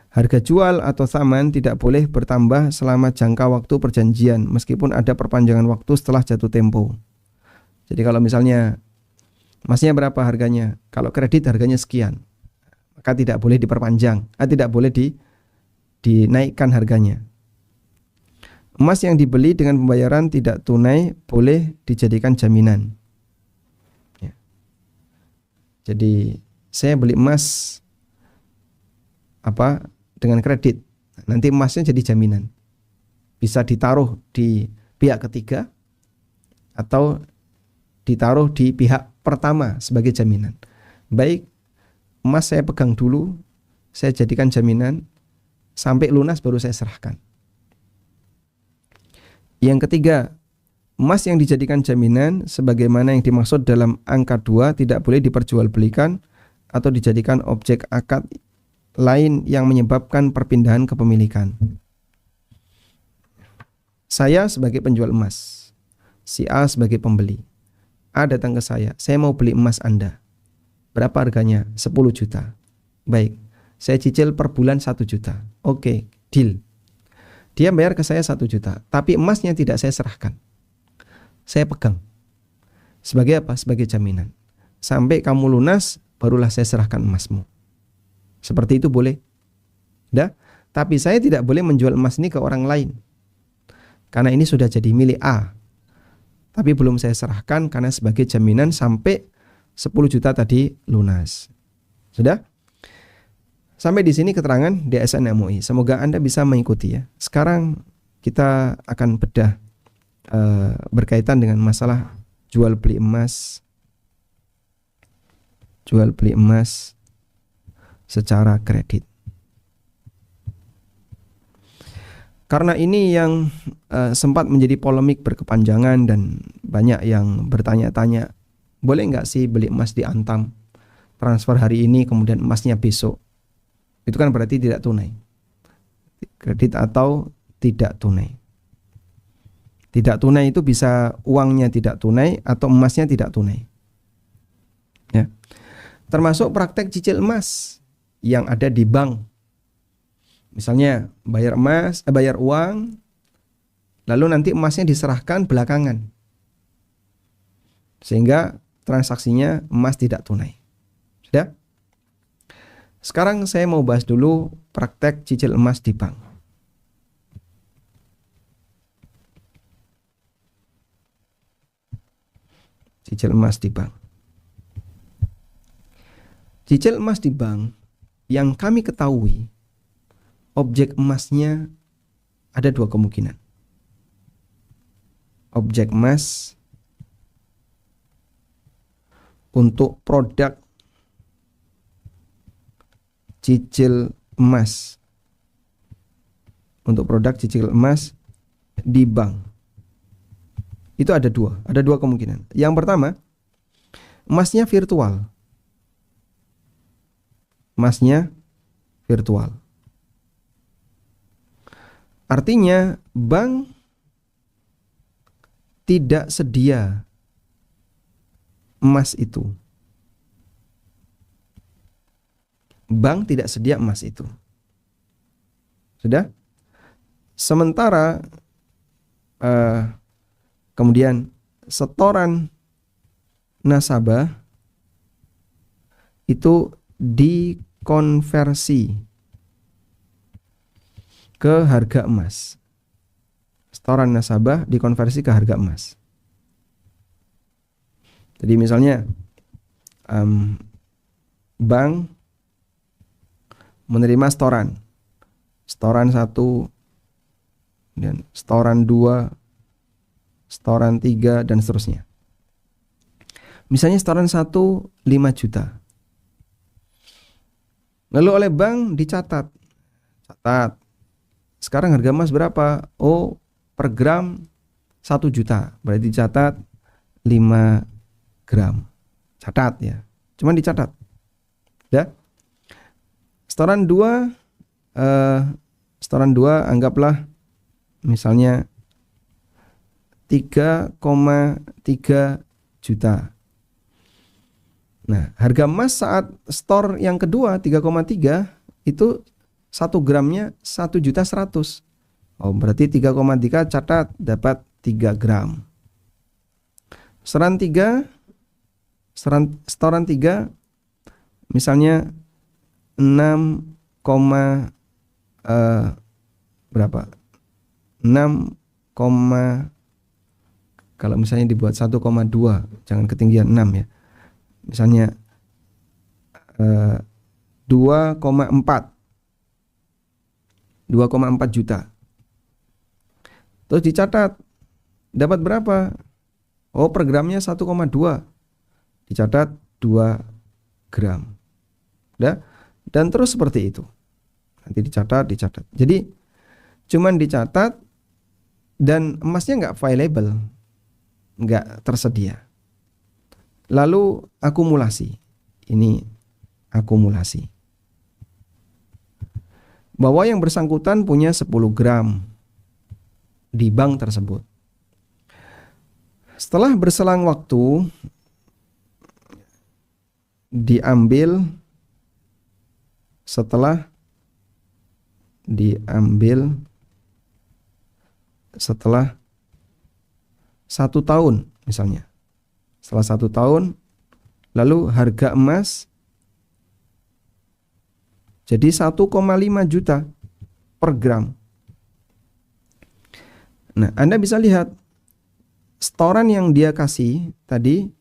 Harga jual atau tsaman tidak boleh bertambah selama jangka waktu perjanjian meskipun ada perpanjangan waktu setelah jatuh tempo. Jadi kalau misalnya emasnya berapa harganya? Kalau kredit harganya sekian, maka tidak boleh diperpanjang, tidak boleh dinaikkan harganya. Emas yang dibeli dengan pembayaran tidak tunai boleh dijadikan jaminan. Ya. Jadi saya beli emas dengan kredit, nanti emasnya jadi jaminan, bisa ditaruh di pihak ketiga atau ditaruh di pihak pertama sebagai jaminan. Baik, emas saya pegang dulu, saya jadikan jaminan, sampai lunas baru saya serahkan. Yang ketiga, emas yang dijadikan jaminan sebagaimana yang dimaksud dalam angka 2 tidak boleh diperjualbelikan atau dijadikan objek akad lain yang menyebabkan perpindahan kepemilikan. Saya sebagai penjual emas, si A sebagai pembeli. A datang ke saya mau beli emas Anda. Berapa harganya? 10 juta. Baik, saya cicil per bulan 1 juta. Oke, deal. Dia bayar ke saya 1 juta, tapi emasnya tidak saya serahkan. Saya pegang. Sebagai apa? Sebagai jaminan. Sampai kamu lunas, barulah saya serahkan emasmu. Seperti itu boleh. Tapi saya tidak boleh menjual emas ini ke orang lain. Karena ini sudah jadi milik A. Tapi belum saya serahkan karena sebagai jaminan sampai 10 juta tadi lunas. Sudah? Sampai di sini keterangan DSN MUI. Semoga Anda bisa mengikuti ya. Sekarang kita akan bedah berkaitan dengan masalah jual beli emas. Jual beli emas secara kredit. Karena ini yang sempat menjadi polemik berkepanjangan dan banyak yang bertanya-tanya, boleh nggak sih beli emas di Antam, transfer hari ini kemudian emasnya besok? Itu kan berarti tidak tunai. Kredit atau tidak tunai. Tidak tunai itu bisa uangnya tidak tunai atau emasnya tidak tunai. Ya. Termasuk praktek cicil emas yang ada di bank. Misalnya bayar uang, lalu nanti emasnya diserahkan belakangan. Sehingga transaksinya emas tidak tunai. Sudah? Sekarang saya mau bahas dulu praktek cicil emas di bank. Cicil emas di bank. Cicil emas di bank yang kami ketahui, objek emasnya ada 2 kemungkinan. Objek emas untuk produk cicil emas. Untuk produk cicil emas di bank. Itu ada 2 kemungkinan. Yang pertama, emasnya virtual. Emasnya virtual. Artinya bank tidak sedia emas itu. Bank tidak sedia emas itu. Sudah? Sementara kemudian setoran nasabah itu dikonversi ke harga emas. Setoran nasabah dikonversi ke harga emas. Jadi misalnya bank menerima setoran 1, dan setoran 2, setoran 3, dan seterusnya. Misalnya setoran 1 5 juta. Lalu oleh bank dicatat. Sekarang harga emas berapa? Oh, per gram 1 juta. Berarti dicatat 5 gram. Catat ya. Cuman dicatat. Ya. Setoran 2 anggaplah misalnya 3,3 juta. Nah, harga emas saat store yang kedua 3,3 itu 1 gramnya 1.100.000. Oh, berarti 3,3 catat dapat 3 gram. Setoran 3 misalnya 6, berapa? 6, kalau misalnya dibuat 1,2, jangan ketinggian 6 ya. Misalnya 2,4 juta. Terus dicatat dapat berapa? Oh, per gramnya 1,2. Dicatat 2 gram. Udah? Dan terus seperti itu. Nanti dicatat. Jadi cuman dicatat dan emasnya nggak available, nggak tersedia. Lalu akumulasi. Ini akumulasi. Bahwa yang bersangkutan punya 10 gram di bank tersebut. Setelah berselang waktu setelah 1 tahun misalnya. Setelah 1 tahun, lalu harga emas jadi 1,5 juta per gram. Nah, Anda bisa lihat setoran yang dia kasih tadi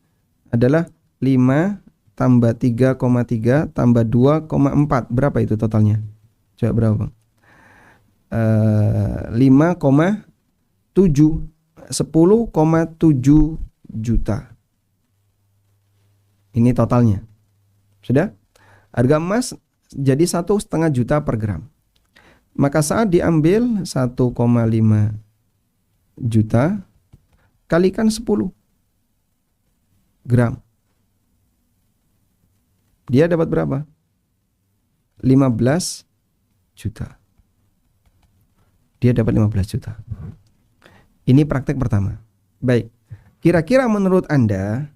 adalah 5 tambah 3,3 tambah 2,4. Berapa itu totalnya? Coba berapa, Bang? 10,7 juta. Ini totalnya. Sudah? Harga emas jadi 1,5 juta per gram. Maka saat diambil 1,5 juta kalikan 10 gram. Dia dapat berapa? 15 juta. Dia dapat 15 juta. Ini praktek pertama. Baik. Kira-kira menurut Anda,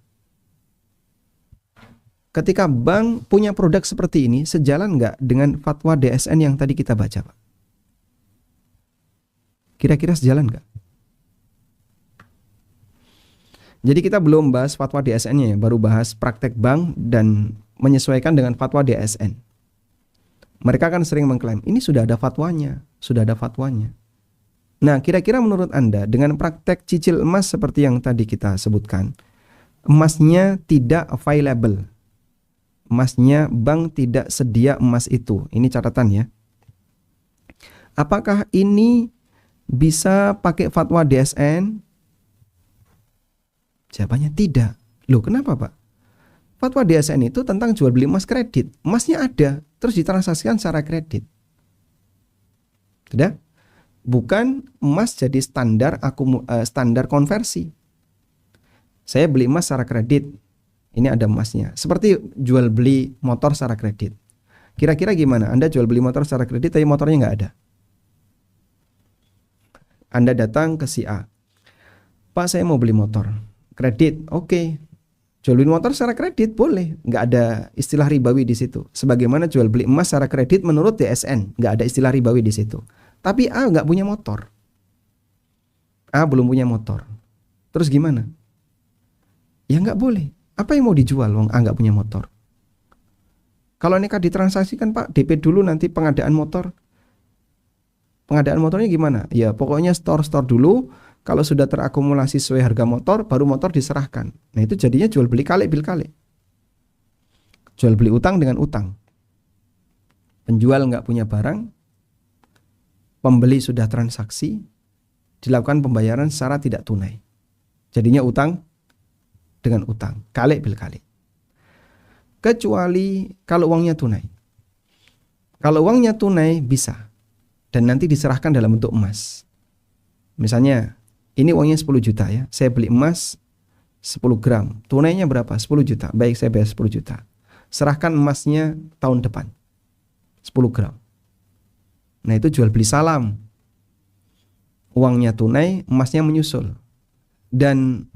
ketika bank punya produk seperti ini, sejalan nggak dengan fatwa DSN yang tadi kita baca, Pak? Kira-kira sejalan nggak? Jadi kita belum bahas fatwa DSN-nya ya, baru bahas praktek bank dan menyesuaikan dengan fatwa DSN. Mereka kan sering mengklaim, ini sudah ada fatwanya, sudah ada fatwanya. Nah, kira-kira menurut Anda, dengan praktek cicil emas seperti yang tadi kita sebutkan, emasnya tidak available. Emasnya bank tidak sedia emas itu. Ini catatan ya. Apakah ini bisa pakai fatwa DSN? Jawabannya tidak. Loh, kenapa, Pak? Fatwa DSN itu tentang jual beli emas kredit. Emasnya ada, terus ditransaksikan secara kredit. Sudah? Bukan emas jadi standar konversi. Saya beli emas secara kredit. Ini ada emasnya. Seperti jual beli motor secara kredit. Kira-kira gimana? Anda jual beli motor secara kredit tapi motornya nggak ada. Anda datang ke si A. Pak, saya mau beli motor kredit. Oke. Jual beli motor secara kredit boleh. Nggak ada istilah ribawi di situ. Sebagaimana jual beli emas secara kredit menurut DSN. Nggak ada istilah ribawi di situ. Tapi A nggak punya motor. A belum punya motor. Terus gimana? Ya nggak boleh. Apa yang mau dijual? Wong A nggak punya motor. Kalau nikah ditransaksikan, Pak, DP dulu nanti pengadaan motor. Pengadaan motornya gimana? Ya pokoknya store dulu. Kalau sudah terakumulasi sesuai harga motor, baru motor diserahkan. Nah itu jadinya jual beli kalik bil kalik. Jual beli utang dengan utang. Penjual nggak punya barang, pembeli sudah transaksi, dilakukan pembayaran secara tidak tunai. Jadinya utang dengan utang, kalik bil kalik. Kecuali kalau uangnya tunai. Kalau uangnya tunai bisa. Dan nanti diserahkan dalam bentuk emas. Misalnya, ini uangnya 10 juta ya. Saya beli emas 10 gram. Tunainya berapa? 10 juta. Baik, saya bayar 10 juta. Serahkan emasnya tahun depan. 10 gram. Nah itu jual beli salam. Uangnya tunai, emasnya menyusul. Dan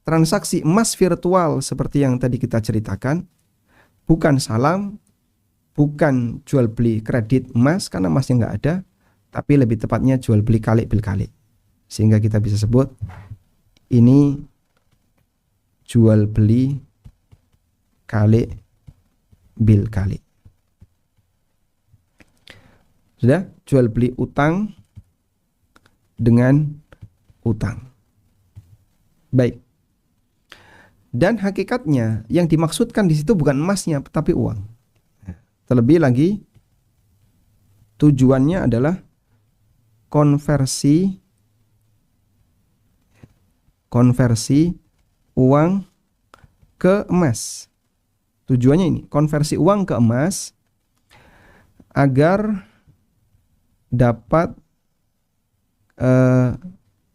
transaksi emas virtual seperti yang tadi kita ceritakan, bukan salam, bukan jual beli kredit emas karena emasnya nggak ada, tapi lebih tepatnya jual beli kali bil kali. Sehingga kita bisa sebut ini jual beli kali bil kali. Sudah, jual beli utang dengan utang. Baik. Dan hakikatnya yang dimaksudkan di situ bukan emasnya tapi uang. Terlebih lagi tujuannya adalah konversi uang ke emas. Tujuannya ini, konversi uang ke emas agar dapat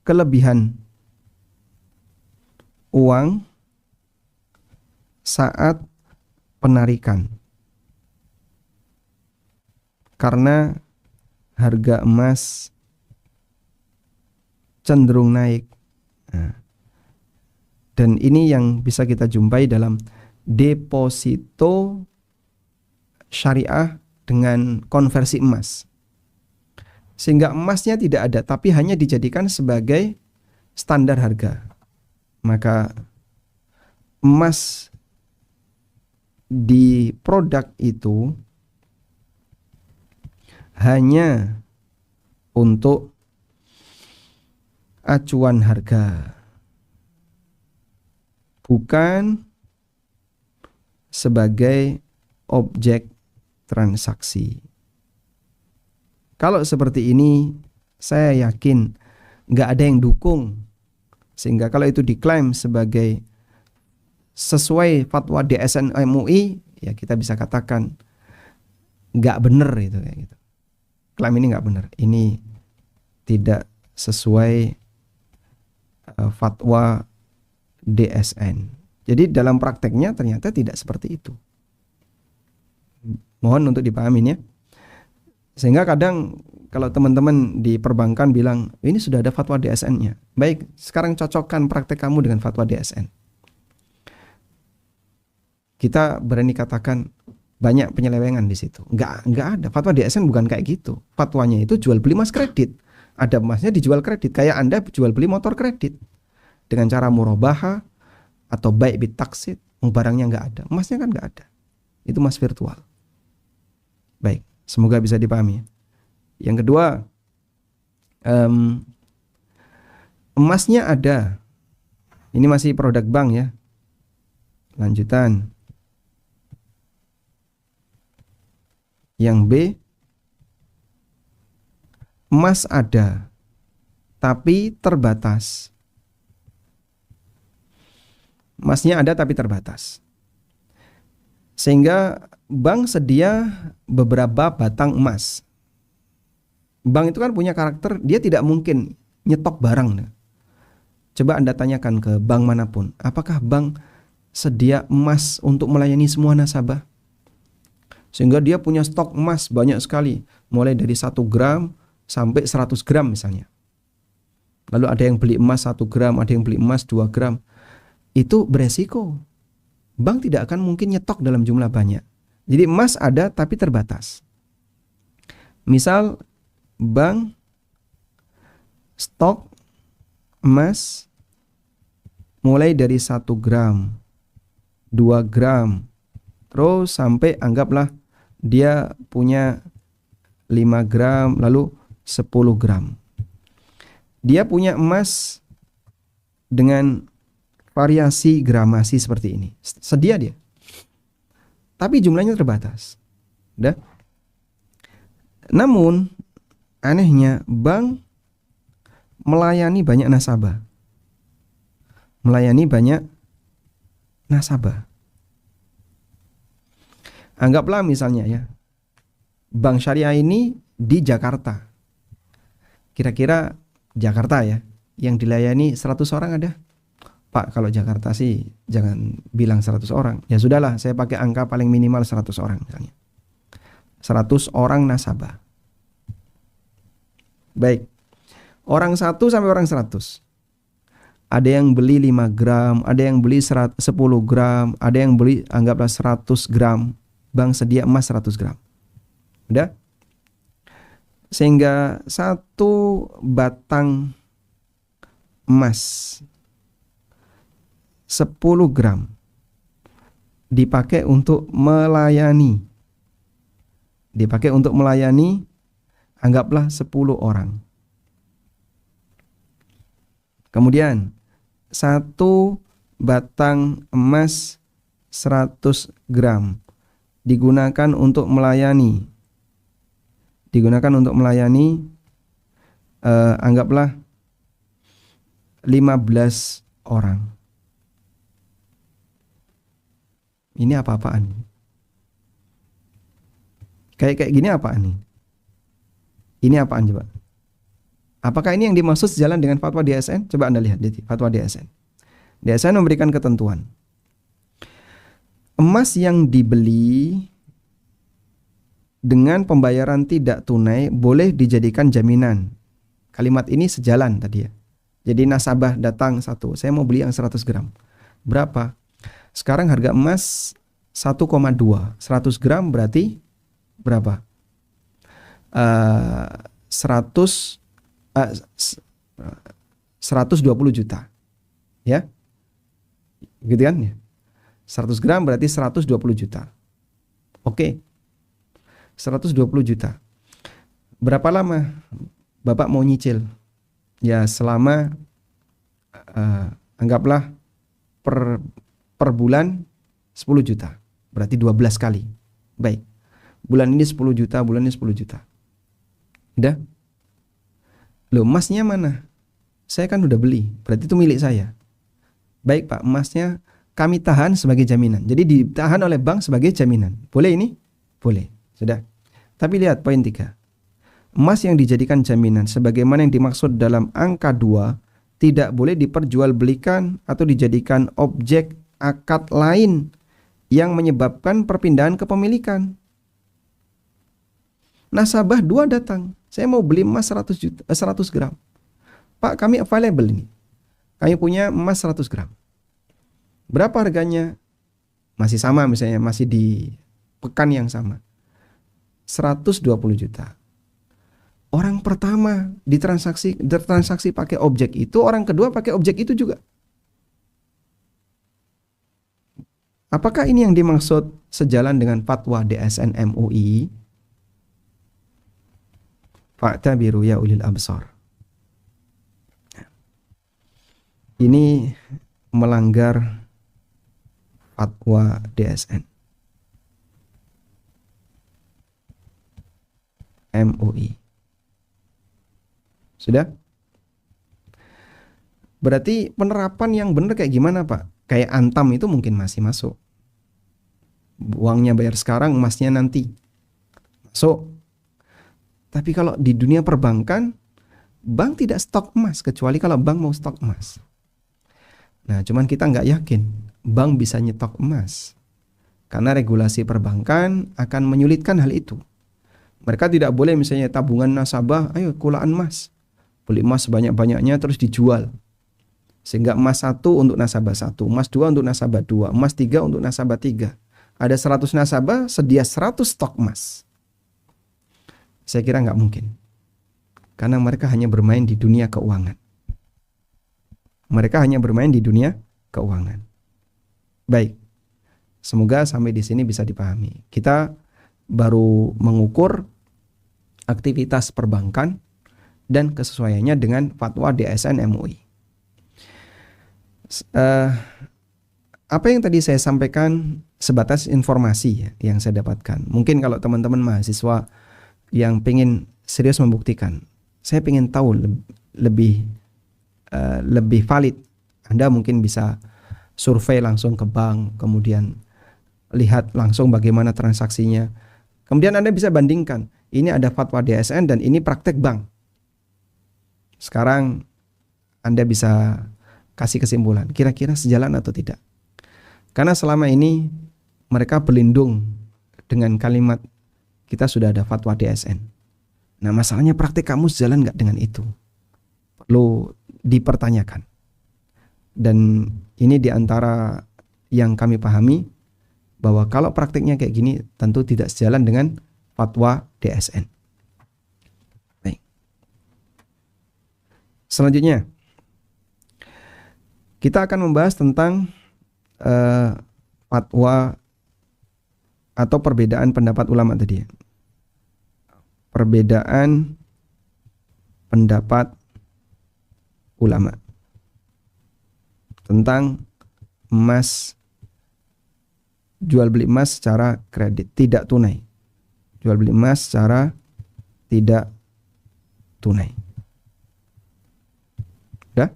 kelebihan uang saat penarikan. Karena harga emas cenderung naik. Nah, dan ini yang bisa kita jumpai dalam deposito syariah dengan konversi emas. Sehingga emasnya tidak ada, tapi hanya dijadikan sebagai standar harga. Maka emas di produk itu hanya untuk acuan harga, bukan sebagai objek transaksi. Kalau seperti ini, saya yakin nggak ada yang dukung. Sehingga kalau itu diklaim sebagai sesuai fatwa DSN MUI, ya kita bisa katakan nggak benar itu kayak gitu. Klaim ini nggak benar. Ini tidak sesuai fatwa DSN. Jadi dalam prakteknya ternyata tidak seperti itu. Mohon untuk dipahami ya. Sehingga kadang kalau teman-teman di perbankan bilang, ini sudah ada fatwa DSN-nya. Baik, sekarang cocokkan praktek kamu dengan fatwa DSN. Kita berani katakan banyak penyelewengan di situ. Enggak ada. Fatwa DSN bukan kayak gitu. Fatwanya itu jual beli emas kredit. Ada emasnya dijual kredit. Kayak Anda jual beli motor kredit. Dengan cara murabaha atau baik bit taksid. Barangnya enggak ada. Emasnya kan enggak ada. Itu emas virtual. Baik. Semoga bisa dipahami. Yang kedua, emasnya ada. Ini masih produk bank ya. Lanjutan. Yang B, emas ada, tapi terbatas. Emasnya ada tapi terbatas. Sehingga bank sedia beberapa batang emas. Bank itu kan punya karakter, dia tidak mungkin nyetok barang. Coba Anda tanyakan ke bank manapun, apakah bank sedia emas untuk melayani semua nasabah? Sehingga dia punya stok emas banyak sekali, mulai dari 1 gram sampai 100 gram misalnya. Lalu ada yang beli emas 1 gram, ada yang beli emas 2 gram. Itu beresiko. Bank tidak akan mungkin nyetok dalam jumlah banyak. Jadi emas ada tapi terbatas. Misal bank stok emas mulai dari 1 gram, 2 gram, terus sampai anggaplah dia punya 5 gram, lalu 10 gram. Dia punya emas dengan variasi gramasi seperti ini. Sedia dia. Tapi jumlahnya terbatas. Udah? Namun, anehnya bank melayani banyak nasabah. Melayani banyak nasabah. Anggaplah misalnya ya, bank syariah ini di Jakarta. Kira-kira Jakarta ya, yang dilayani 100 orang ada? Pak, kalau Jakarta sih jangan bilang 100 orang. Ya sudahlah, saya pakai angka paling minimal 100 orang misalnya. 100 orang nasabah. Baik. Orang 1 sampai orang 100. ada yang beli 5 gram, ada yang beli 10 gram, ada yang beli anggaplah 100 gram. Bank sedia emas 100 gram. Udah? Sehingga satu batang emas 10 gram dipakai untuk melayani. Dipakai untuk melayani anggaplah 10 orang. Kemudian satu batang emas 100 gram digunakan untuk melayani. Digunakan untuk melayani anggaplah 15 orang. Ini apa-apaan? Kayak gini apaan nih? Ini apaan coba? Apakah ini yang dimaksud sejalan dengan fatwa DSN? Coba Anda lihat di fatwa DSN. DSN memberikan ketentuan. Emas yang dibeli dengan pembayaran tidak tunai boleh dijadikan jaminan. Kalimat ini sejalan tadi ya. Jadi nasabah datang satu, saya mau beli yang 100 gram. Berapa? Sekarang harga emas 1,2. 100 gram berarti berapa? 120 juta. Ya. Gitu kan ya? 100 gram berarti 120 juta. Oke. 120 juta. Berapa lama Bapak mau nyicil? Ya selama anggaplah per bulan 10 juta. Berarti 12 kali. Baik. Bulan ini 10 juta, bulan ini 10 juta. Udah? Loh, emasnya mana? Saya kan udah beli. Berarti itu milik saya. Baik Pak, emasnya kami tahan sebagai jaminan. Jadi ditahan oleh bank sebagai jaminan. Boleh ini? Boleh. Sudah. Tapi lihat poin 3. Emas yang dijadikan jaminan sebagaimana yang dimaksud dalam angka 2 tidak boleh diperjualbelikan atau dijadikan objek akad lain yang menyebabkan perpindahan kepemilikan. Nasabah 2 datang. Saya mau beli emas 100 gram. Pak, kami available ini. Kami punya emas 100 gram. Berapa harganya? Masih sama misalnya, masih di pekan yang sama. 120 juta. Orang pertama ditransaksi pakai objek itu, orang kedua pakai objek itu juga. Apakah ini yang dimaksud sejalan dengan fatwa DSN MUI? Fa'tabiru ya ulil absar. Ini melanggar fatwa DSN MUI. Sudah? Berarti penerapan yang benar kayak gimana Pak? Kayak Antam itu mungkin masih masuk. Uangnya bayar sekarang, emasnya nanti. Masuk. Tapi kalau di dunia perbankan, bank tidak stok emas, kecuali kalau bank mau stok emas. Nah, cuman kita nggak yakin bank bisa nyetok emas. Karena regulasi perbankan akan menyulitkan hal itu. Mereka tidak boleh misalnya tabungan nasabah, ayo kulaan emas. Beli emas sebanyak-banyaknya terus dijual. Sehingga emas 1 untuk nasabah 1, emas 2 untuk nasabah 2, emas 3 untuk nasabah 3. Ada 100 nasabah, sedia 100 stok emas. Saya kira nggak mungkin. Karena mereka hanya bermain di dunia keuangan. Mereka hanya bermain di dunia keuangan. Baik. Semoga sampai di sini bisa dipahami. Kita baru mengukur aktivitas perbankan dan kesesuaiannya dengan fatwa DSN MUI. Apa yang tadi saya sampaikan sebatas informasi ya, yang saya dapatkan. Mungkin kalau teman-teman mahasiswa yang pengen serius membuktikan, saya pengen tahu lebih valid, Anda mungkin bisa survei langsung ke bank, kemudian lihat langsung bagaimana transaksinya. Kemudian Anda bisa bandingkan, ini ada fatwa DSN dan ini praktek bank. Sekarang Anda bisa kasih kesimpulan, kira-kira sejalan atau tidak. Karena selama ini mereka berlindung dengan kalimat kita sudah ada fatwa DSN. Nah, masalahnya praktek kamu sejalan nggak dengan itu? Perlu dipertanyakan. Dan ini diantara yang kami pahami, bahwa kalau praktiknya kayak gini tentu tidak sejalan dengan fatwa DSN. Baik. Selanjutnya kita akan membahas tentang fatwa atau perbedaan pendapat ulama tadi. Perbedaan pendapat ulama tentang emas, jual beli emas secara kredit, tidak tunai. Jual beli emas secara tidak tunai. Udah?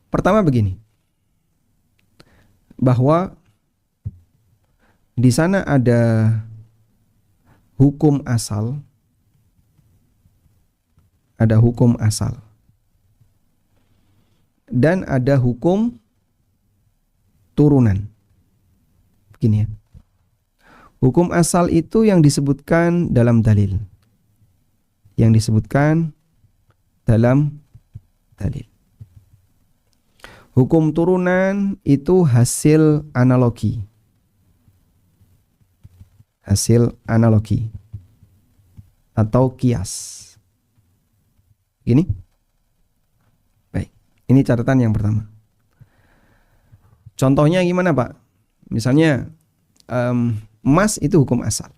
Pertama begini, bahwa di sana ada hukum asal, dan ada hukum turunan. Begini ya. Hukum asal itu yang disebutkan dalam dalil. Hukum turunan itu hasil analogi. Atau kias. Gini. Baik. Ini catatan yang pertama. Contohnya gimana, Pak? Misalnya emas itu hukum asal.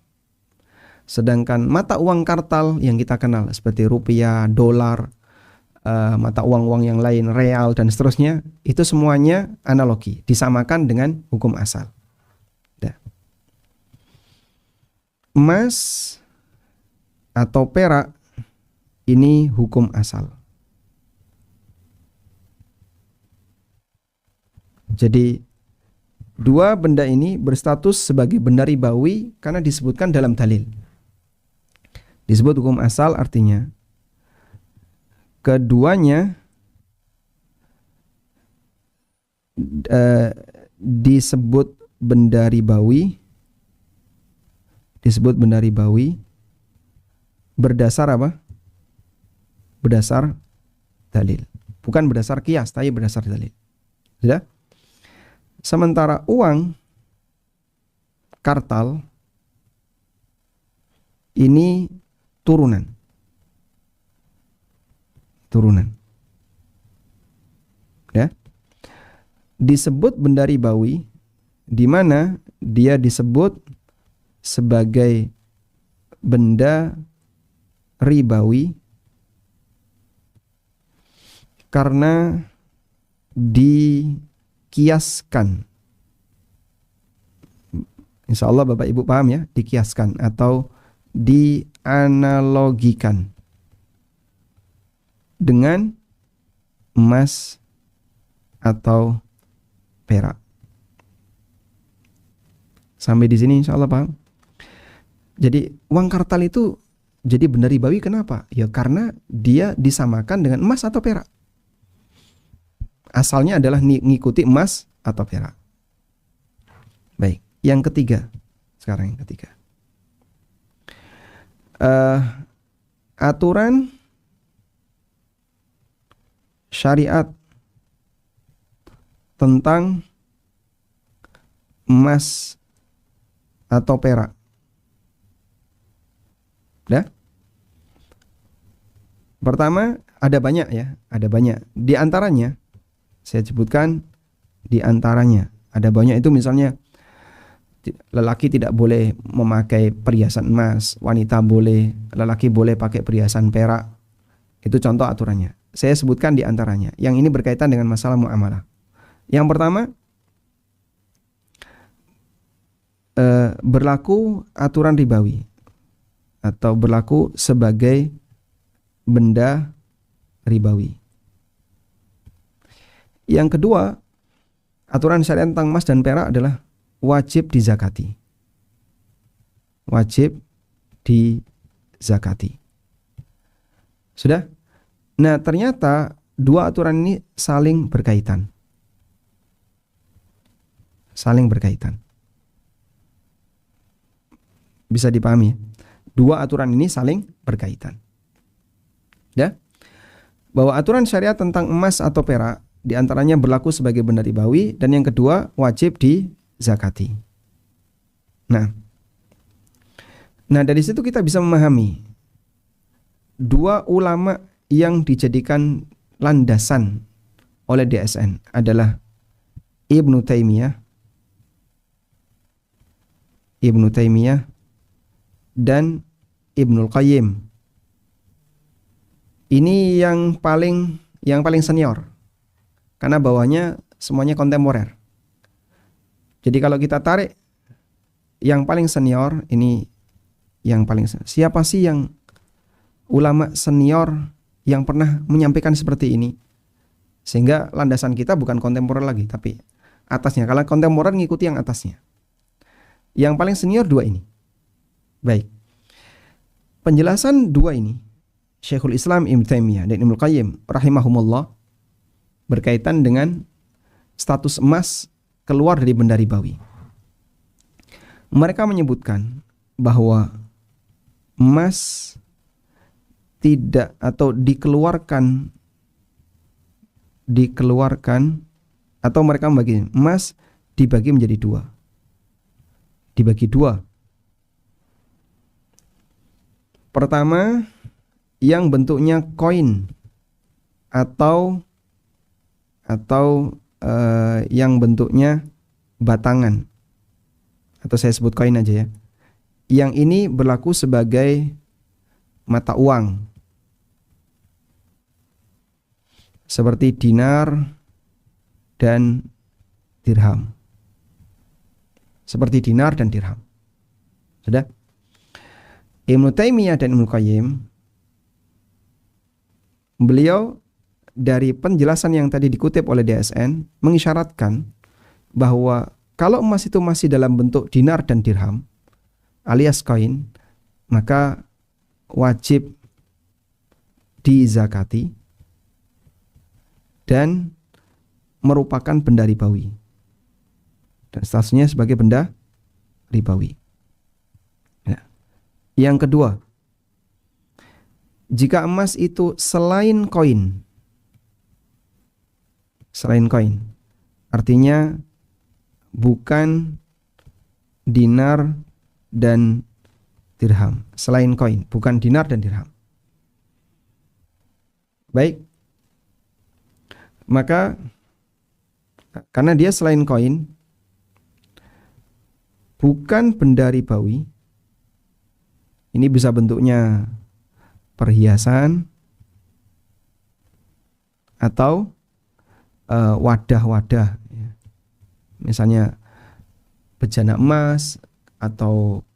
Sedangkan mata uang kartal yang kita kenal seperti rupiah, dolar, mata uang-uang yang lain, real dan seterusnya, itu semuanya analogi, disamakan dengan hukum asal. Nah. Emas atau perak ini hukum asal. Jadi dua benda ini berstatus sebagai benda ribawi karena disebutkan dalam dalil. Disebut hukum asal artinya keduanya disebut benda ribawi berdasar apa? Berdasar dalil. Bukan berdasar kias, tapi berdasar dalil. Sudah? Sementara uang kartal ini turunan. Ya. Disebut benda ribawi di mana dia disebut sebagai benda ribawi karena dikiaskan. Insya Allah Bapak Ibu paham ya, dikiaskan atau dianalogikan dengan emas atau perak. Sampai di sini insya Allah paham. Jadi uang kartal itu jadi benda ribawi kenapa? Ya karena dia disamakan dengan emas atau perak. Asalnya adalah ngikuti emas atau perak. Baik, yang ketiga. Sekarang yang ketiga. Aturan syariat tentang emas atau perak. Nah, pertama ada banyak ya, ada banyak. Di antaranya saya sebutkan di antaranya ada banyak itu misalnya lelaki tidak boleh memakai perhiasan emas, wanita boleh, lelaki boleh pakai perhiasan perak. Itu contoh aturannya. Saya sebutkan di antaranya. Yang ini berkaitan dengan masalah muamalah. Yang pertama, berlaku aturan ribawi atau berlaku sebagai benda ribawi. Yang kedua, aturan syariat tentang emas dan perak adalah wajib dizakati. Wajib dizakati. Sudah? Nah, ternyata dua aturan ini saling berkaitan. Saling berkaitan. Bisa dipahami ya? Dua aturan ini saling berkaitan. Ya? bahwa aturan syariat tentang emas atau perak diantaranya berlaku sebagai benda ribawi, dan yang kedua wajib dizakati. Nah dari situ kita bisa memahami dua ulama yang dijadikan landasan oleh DSN adalah Ibnu Taimiyah dan Ibnul Qayyim. Ini yang paling senior, karena bawahnya semuanya kontemporer. Jadi kalau kita tarik yang paling senior, ini yang paling senior. Siapa sih yang ulama senior yang pernah menyampaikan seperti ini? Sehingga landasan kita bukan kontemporer lagi, tapi atasnya. Kalau kontemporer ngikuti yang atasnya. Yang paling senior dua ini. Baik. Penjelasan dua ini, Syekhul Islam Ibnu Taimiyah dan Ibnu Qayyim rahimahumullah, berkaitan dengan status emas keluar dari benda ribawi. Mereka menyebutkan bahwa emas tidak atau dikeluarkan atau mereka membagi emas dibagi menjadi dua. Pertama, yang bentuknya koin atau yang bentuknya batangan, atau saya sebut koin aja ya. Yang ini berlaku sebagai mata uang, seperti dinar dan dirham. Sudah? Ibnu Taimiyah dan Ibnu Qayyim, beliau dari penjelasan yang tadi dikutip oleh DSN mengisyaratkan bahwa kalau emas itu masih dalam bentuk dinar dan dirham alias koin, maka wajib dizakati dan merupakan benda ribawi, dan statusnya sebagai benda ribawi. Ya. Yang kedua, jika emas itu selain koin, artinya bukan dinar dan dirham, selain koin, bukan dinar dan dirham. Baik, maka karena dia selain koin, bukan benda ribawi, ini bisa bentuknya perhiasan atau wadah-wadah, misalnya bejana emas atau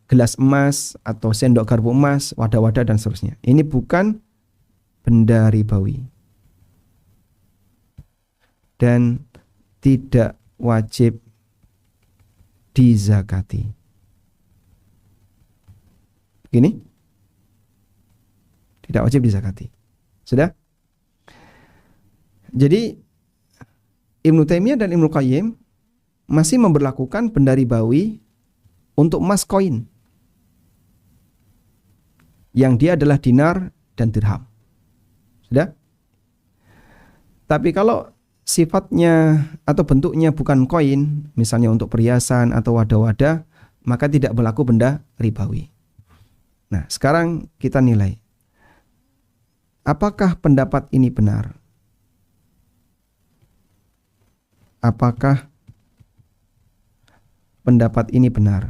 gelas emas atau sendok garpu emas, wadah-wadah dan seterusnya. Ini bukan benda ribawi dan tidak wajib dizakati. Gini, tidak wajib dizakati. Sudah? Jadi Ibnu Taimiyah dan Ibnu Qayyim masih memberlakukan benda ribawi untuk emas koin, yang dia adalah dinar dan dirham. Sudah? Tapi kalau sifatnya atau bentuknya bukan koin, misalnya untuk perhiasan atau wadah-wadah, maka tidak berlaku benda ribawi. Nah, sekarang kita nilai, apakah pendapat ini benar? Apakah pendapat ini benar?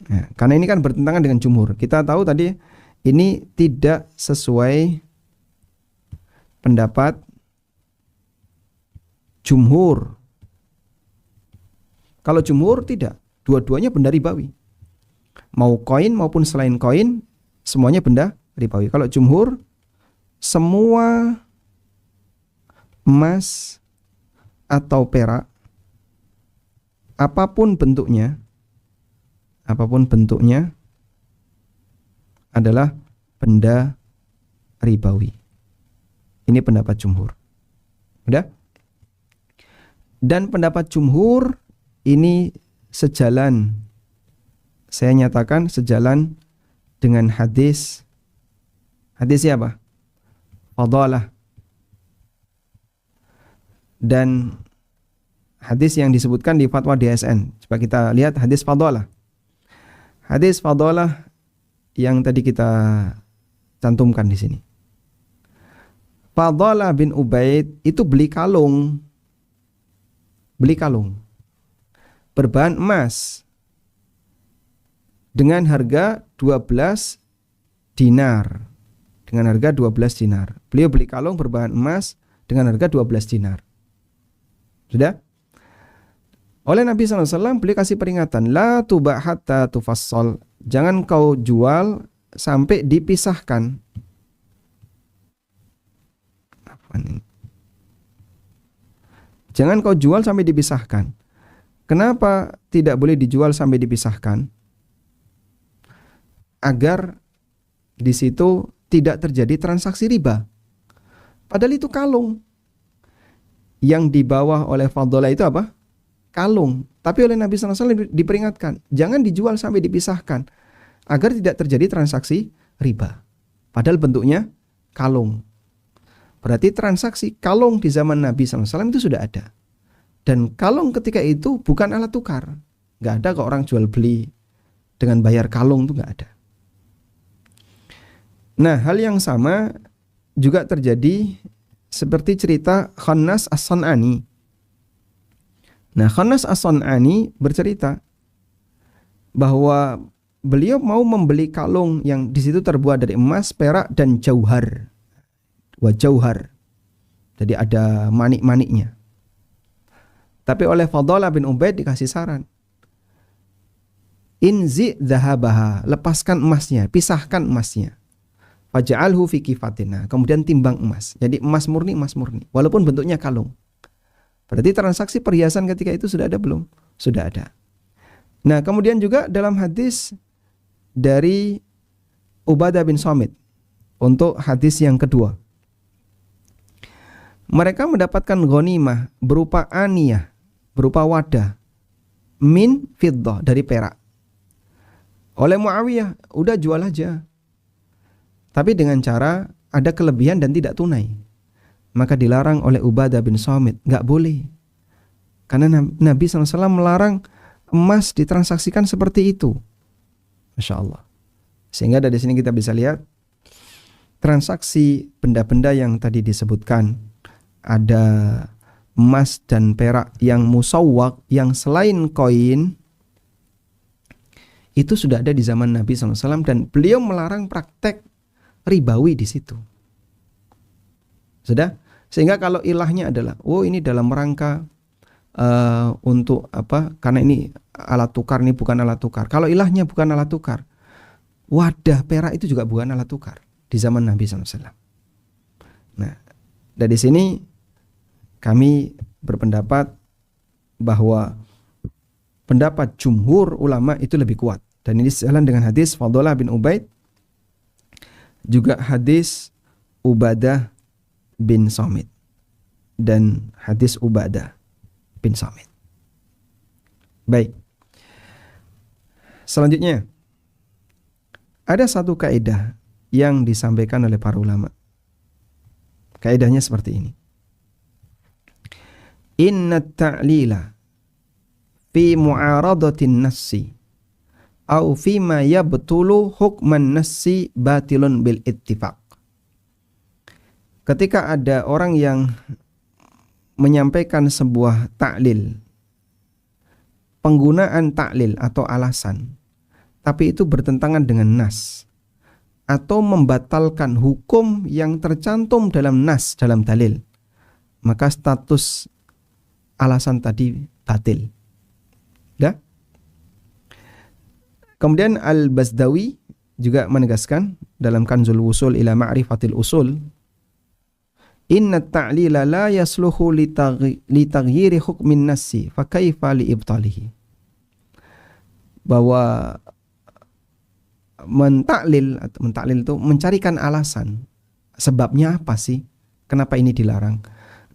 Nah, karena ini kan bertentangan dengan jumhur. Kita tahu tadi ini tidak sesuai pendapat jumhur. Kalau jumhur tidak, dua-duanya benda ribawi. Mau koin maupun selain koin, semuanya benda ribawi. Kalau jumhur, semua emas atau perak, apapun bentuknya adalah benda ribawi. Ini pendapat jumhur. Udah? Dan pendapat jumhur ini sejalan, saya nyatakan sejalan dengan hadis siapa? Fadalah. Dan hadis yang disebutkan di fatwa DSN. Coba kita lihat hadis fadalah. Hadis fadalah yang tadi kita cantumkan di sini. Fadalah bin Ubaid itu beli kalung berbahan emas dengan harga 12 dinar. Dengan harga 12 dinar. Beliau beli kalung berbahan emas dengan harga 12 dinar. Sudah? Oleh Nabi SAW beliau kasih peringatan, la tuba hatta tufassal. Jangan kau jual sampai dipisahkan. Jangan kau jual sampai dipisahkan. Kenapa tidak boleh dijual sampai dipisahkan? Agar di situ tidak terjadi transaksi riba. Padahal itu kalung. Yang dibawa oleh Fadalah itu apa? Kalung. Tapi oleh Nabi SAW diperingatkan, jangan dijual sampai dipisahkan. Agar tidak terjadi transaksi riba. Padahal bentuknya kalung. Berarti transaksi kalung di zaman Nabi SAW itu sudah ada. Dan kalung ketika itu bukan alat tukar. Nggak ada kok orang jual beli dengan bayar kalung, itu nggak ada. Nah, hal yang sama juga terjadi seperti cerita Khannas As-San'ani. Nah, Khannas As-San'ani bercerita bahwa beliau mau membeli kalung yang di situ terbuat dari emas, perak, dan jauhar. Wajauhar. Jadi ada manik-maniknya. Tapi oleh Fadalah bin Ubaid dikasih saran. Inzi dhahabaha, lepaskan emasnya, pisahkan emasnya. Faj'alhu fi kifatina, kemudian timbang emas. Jadi emas murni, walaupun bentuknya kalung. Berarti transaksi perhiasan ketika itu sudah ada belum? Sudah ada. Nah, kemudian juga dalam hadis dari Ubadah bin Samit, untuk hadis yang kedua. Mereka mendapatkan ghanimah berupa aniyah, berupa wadah, min fiddah, dari perak. Oleh Muawiyah, udah jual aja. Tapi dengan cara ada kelebihan dan tidak tunai. Maka dilarang oleh Ubadah bin Samit, nggak boleh. Karena Nabi SAW melarang emas ditransaksikan seperti itu. Masya Allah. Sehingga dari sini kita bisa lihat transaksi benda-benda yang tadi disebutkan, ada emas dan perak yang musawwak, yang selain koin, itu sudah ada di zaman Nabi SAW dan beliau melarang praktek ribawi di situ. Sudah? Sehingga kalau ilahnya adalah, oh ini dalam rangka untuk apa? Karena ini alat tukar, ini bukan alat tukar. Kalau ilahnya bukan alat tukar, wadah perak itu juga bukan alat tukar di zaman Nabi SAW. Nah, dari sini kami berpendapat bahwa pendapat jumhur ulama itu lebih kuat. Dan ini sejalan dengan hadis Fadalah bin Ubaid, juga hadis Ubadah bin Samit, dan hadis Ubadah bin Samit. Baik. Selanjutnya, ada satu kaidah yang disampaikan oleh para ulama. Kaidahnya seperti ini. Inna ta'lila fi mu'aradatin nassi au fi ma yabtulu hukman nassi batilun bil ittifaq. Ketika ada orang yang menyampaikan sebuah taklil, penggunaan taklil atau alasan, tapi itu bertentangan dengan nas, atau membatalkan hukum yang tercantum dalam nas, dalam dalil, maka status alasan tadi batil. Ya? Kemudian Al-Bazdawi juga menegaskan dalam Kanzul Wusul ila Ma'rifatil Usul, inna ta'lila la yasluhu li taghyiri hukmin nassi fa kaifa li ibtalihi. Bahwa mentaklil itu mencarikan alasan, sebabnya apa sih kenapa ini dilarang.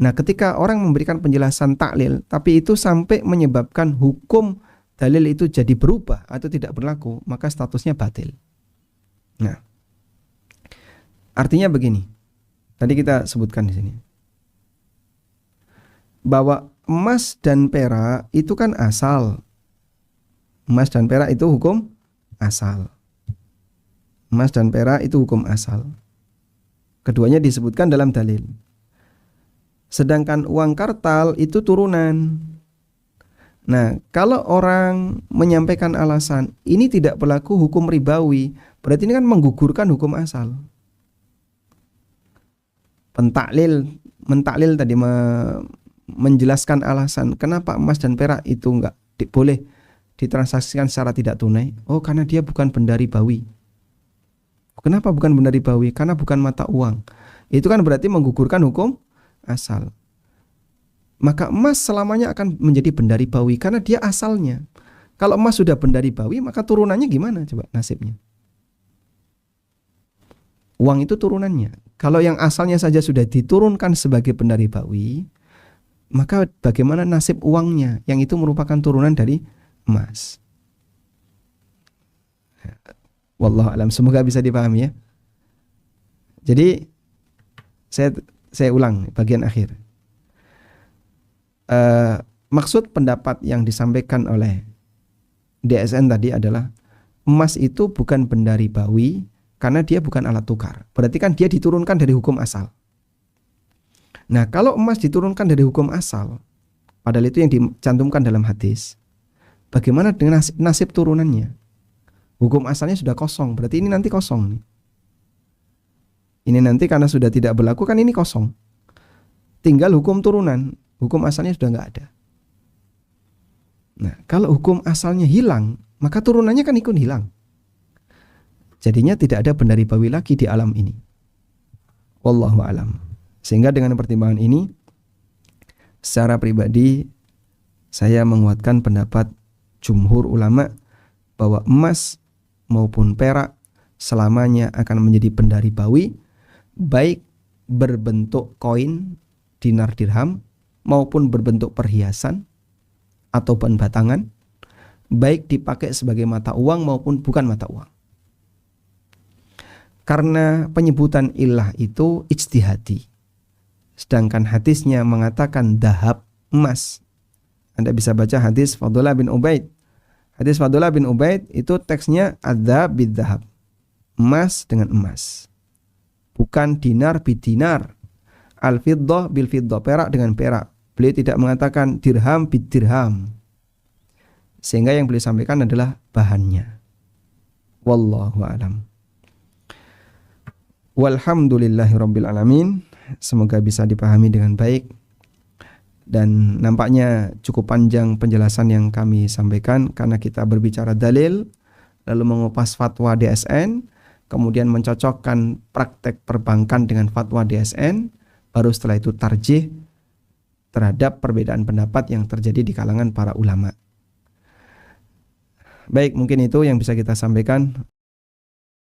Nah, ketika orang memberikan penjelasan taklil tapi itu sampai menyebabkan hukum dalil itu jadi berubah atau tidak berlaku, maka statusnya batil. Nah, artinya begini. Tadi kita sebutkan di sini bahwa emas dan perak itu kan asal. Emas dan perak itu hukum asal. Emas dan perak itu hukum asal. Keduanya disebutkan dalam dalil. Sedangkan uang kartal itu turunan. Nah, kalau orang menyampaikan alasan ini tidak berlaku hukum ribawi, berarti ini kan menggugurkan hukum asal. Mentaklil tadi menjelaskan alasan kenapa emas dan perak itu enggak boleh ditransaksikan secara tidak tunai. Oh, karena dia bukan benda ribawi. Kenapa bukan benda ribawi? Karena bukan mata uang. Itu kan berarti menggugurkan hukum asal. Maka emas selamanya akan menjadi benda ribawi karena dia asalnya. Kalau emas sudah benda ribawi, maka turunannya gimana coba nasibnya? Uang itu turunannya. Kalau yang asalnya saja sudah diturunkan sebagai benda ribawi, maka bagaimana nasib uangnya yang itu merupakan turunan dari emas? Wallahu alam, semoga bisa dipahami ya. Jadi saya ulang bagian akhir. Maksud pendapat yang disampaikan oleh DSN tadi adalah emas itu bukan benda ribawi karena dia bukan alat tukar. Berarti kan dia diturunkan dari hukum asal. Nah, kalau emas diturunkan dari hukum asal, padahal itu yang dicantumkan dalam hadis, bagaimana dengan nasib turunannya? Hukum asalnya sudah kosong, berarti ini nanti kosong nih. Ini nanti karena sudah tidak berlaku kan ini kosong. Tinggal hukum turunan, hukum asalnya sudah nggak ada. Nah, kalau hukum asalnya hilang, maka turunannya kan ikut hilang. Jadinya tidak ada benda ribawi lagi di alam ini. Wallahu alam. Sehingga dengan pertimbangan ini, secara pribadi saya menguatkan pendapat jumhur ulama bahwa emas maupun perak selamanya akan menjadi benda ribawi, baik berbentuk koin, dinar dirham, maupun berbentuk perhiasan atau bahan batangan, baik dipakai sebagai mata uang maupun bukan mata uang. Karena penyebutan illah itu ijtihadi, sedangkan hadisnya mengatakan dahab, emas. Anda bisa baca hadis Fadullah bin Ubaid. Hadis Fadullah bin Ubaid itu teksnya adzab bidzahab, emas dengan emas, bukan dinar bidinar, al-fiddah bil fiddah, perak dengan perak. Beliau tidak mengatakan dirham bidirham. Sehingga yang beliau sampaikan adalah bahannya. Wallahu a'lam. Walhamdulillahirabbil alamin. Semoga bisa dipahami dengan baik. Dan nampaknya cukup panjang penjelasan yang kami sampaikan karena kita berbicara dalil, lalu mengupas fatwa DSN, kemudian mencocokkan praktek perbankan dengan fatwa DSN, baru setelah itu tarjih terhadap perbedaan pendapat yang terjadi di kalangan para ulama. Baik, mungkin itu yang bisa kita sampaikan.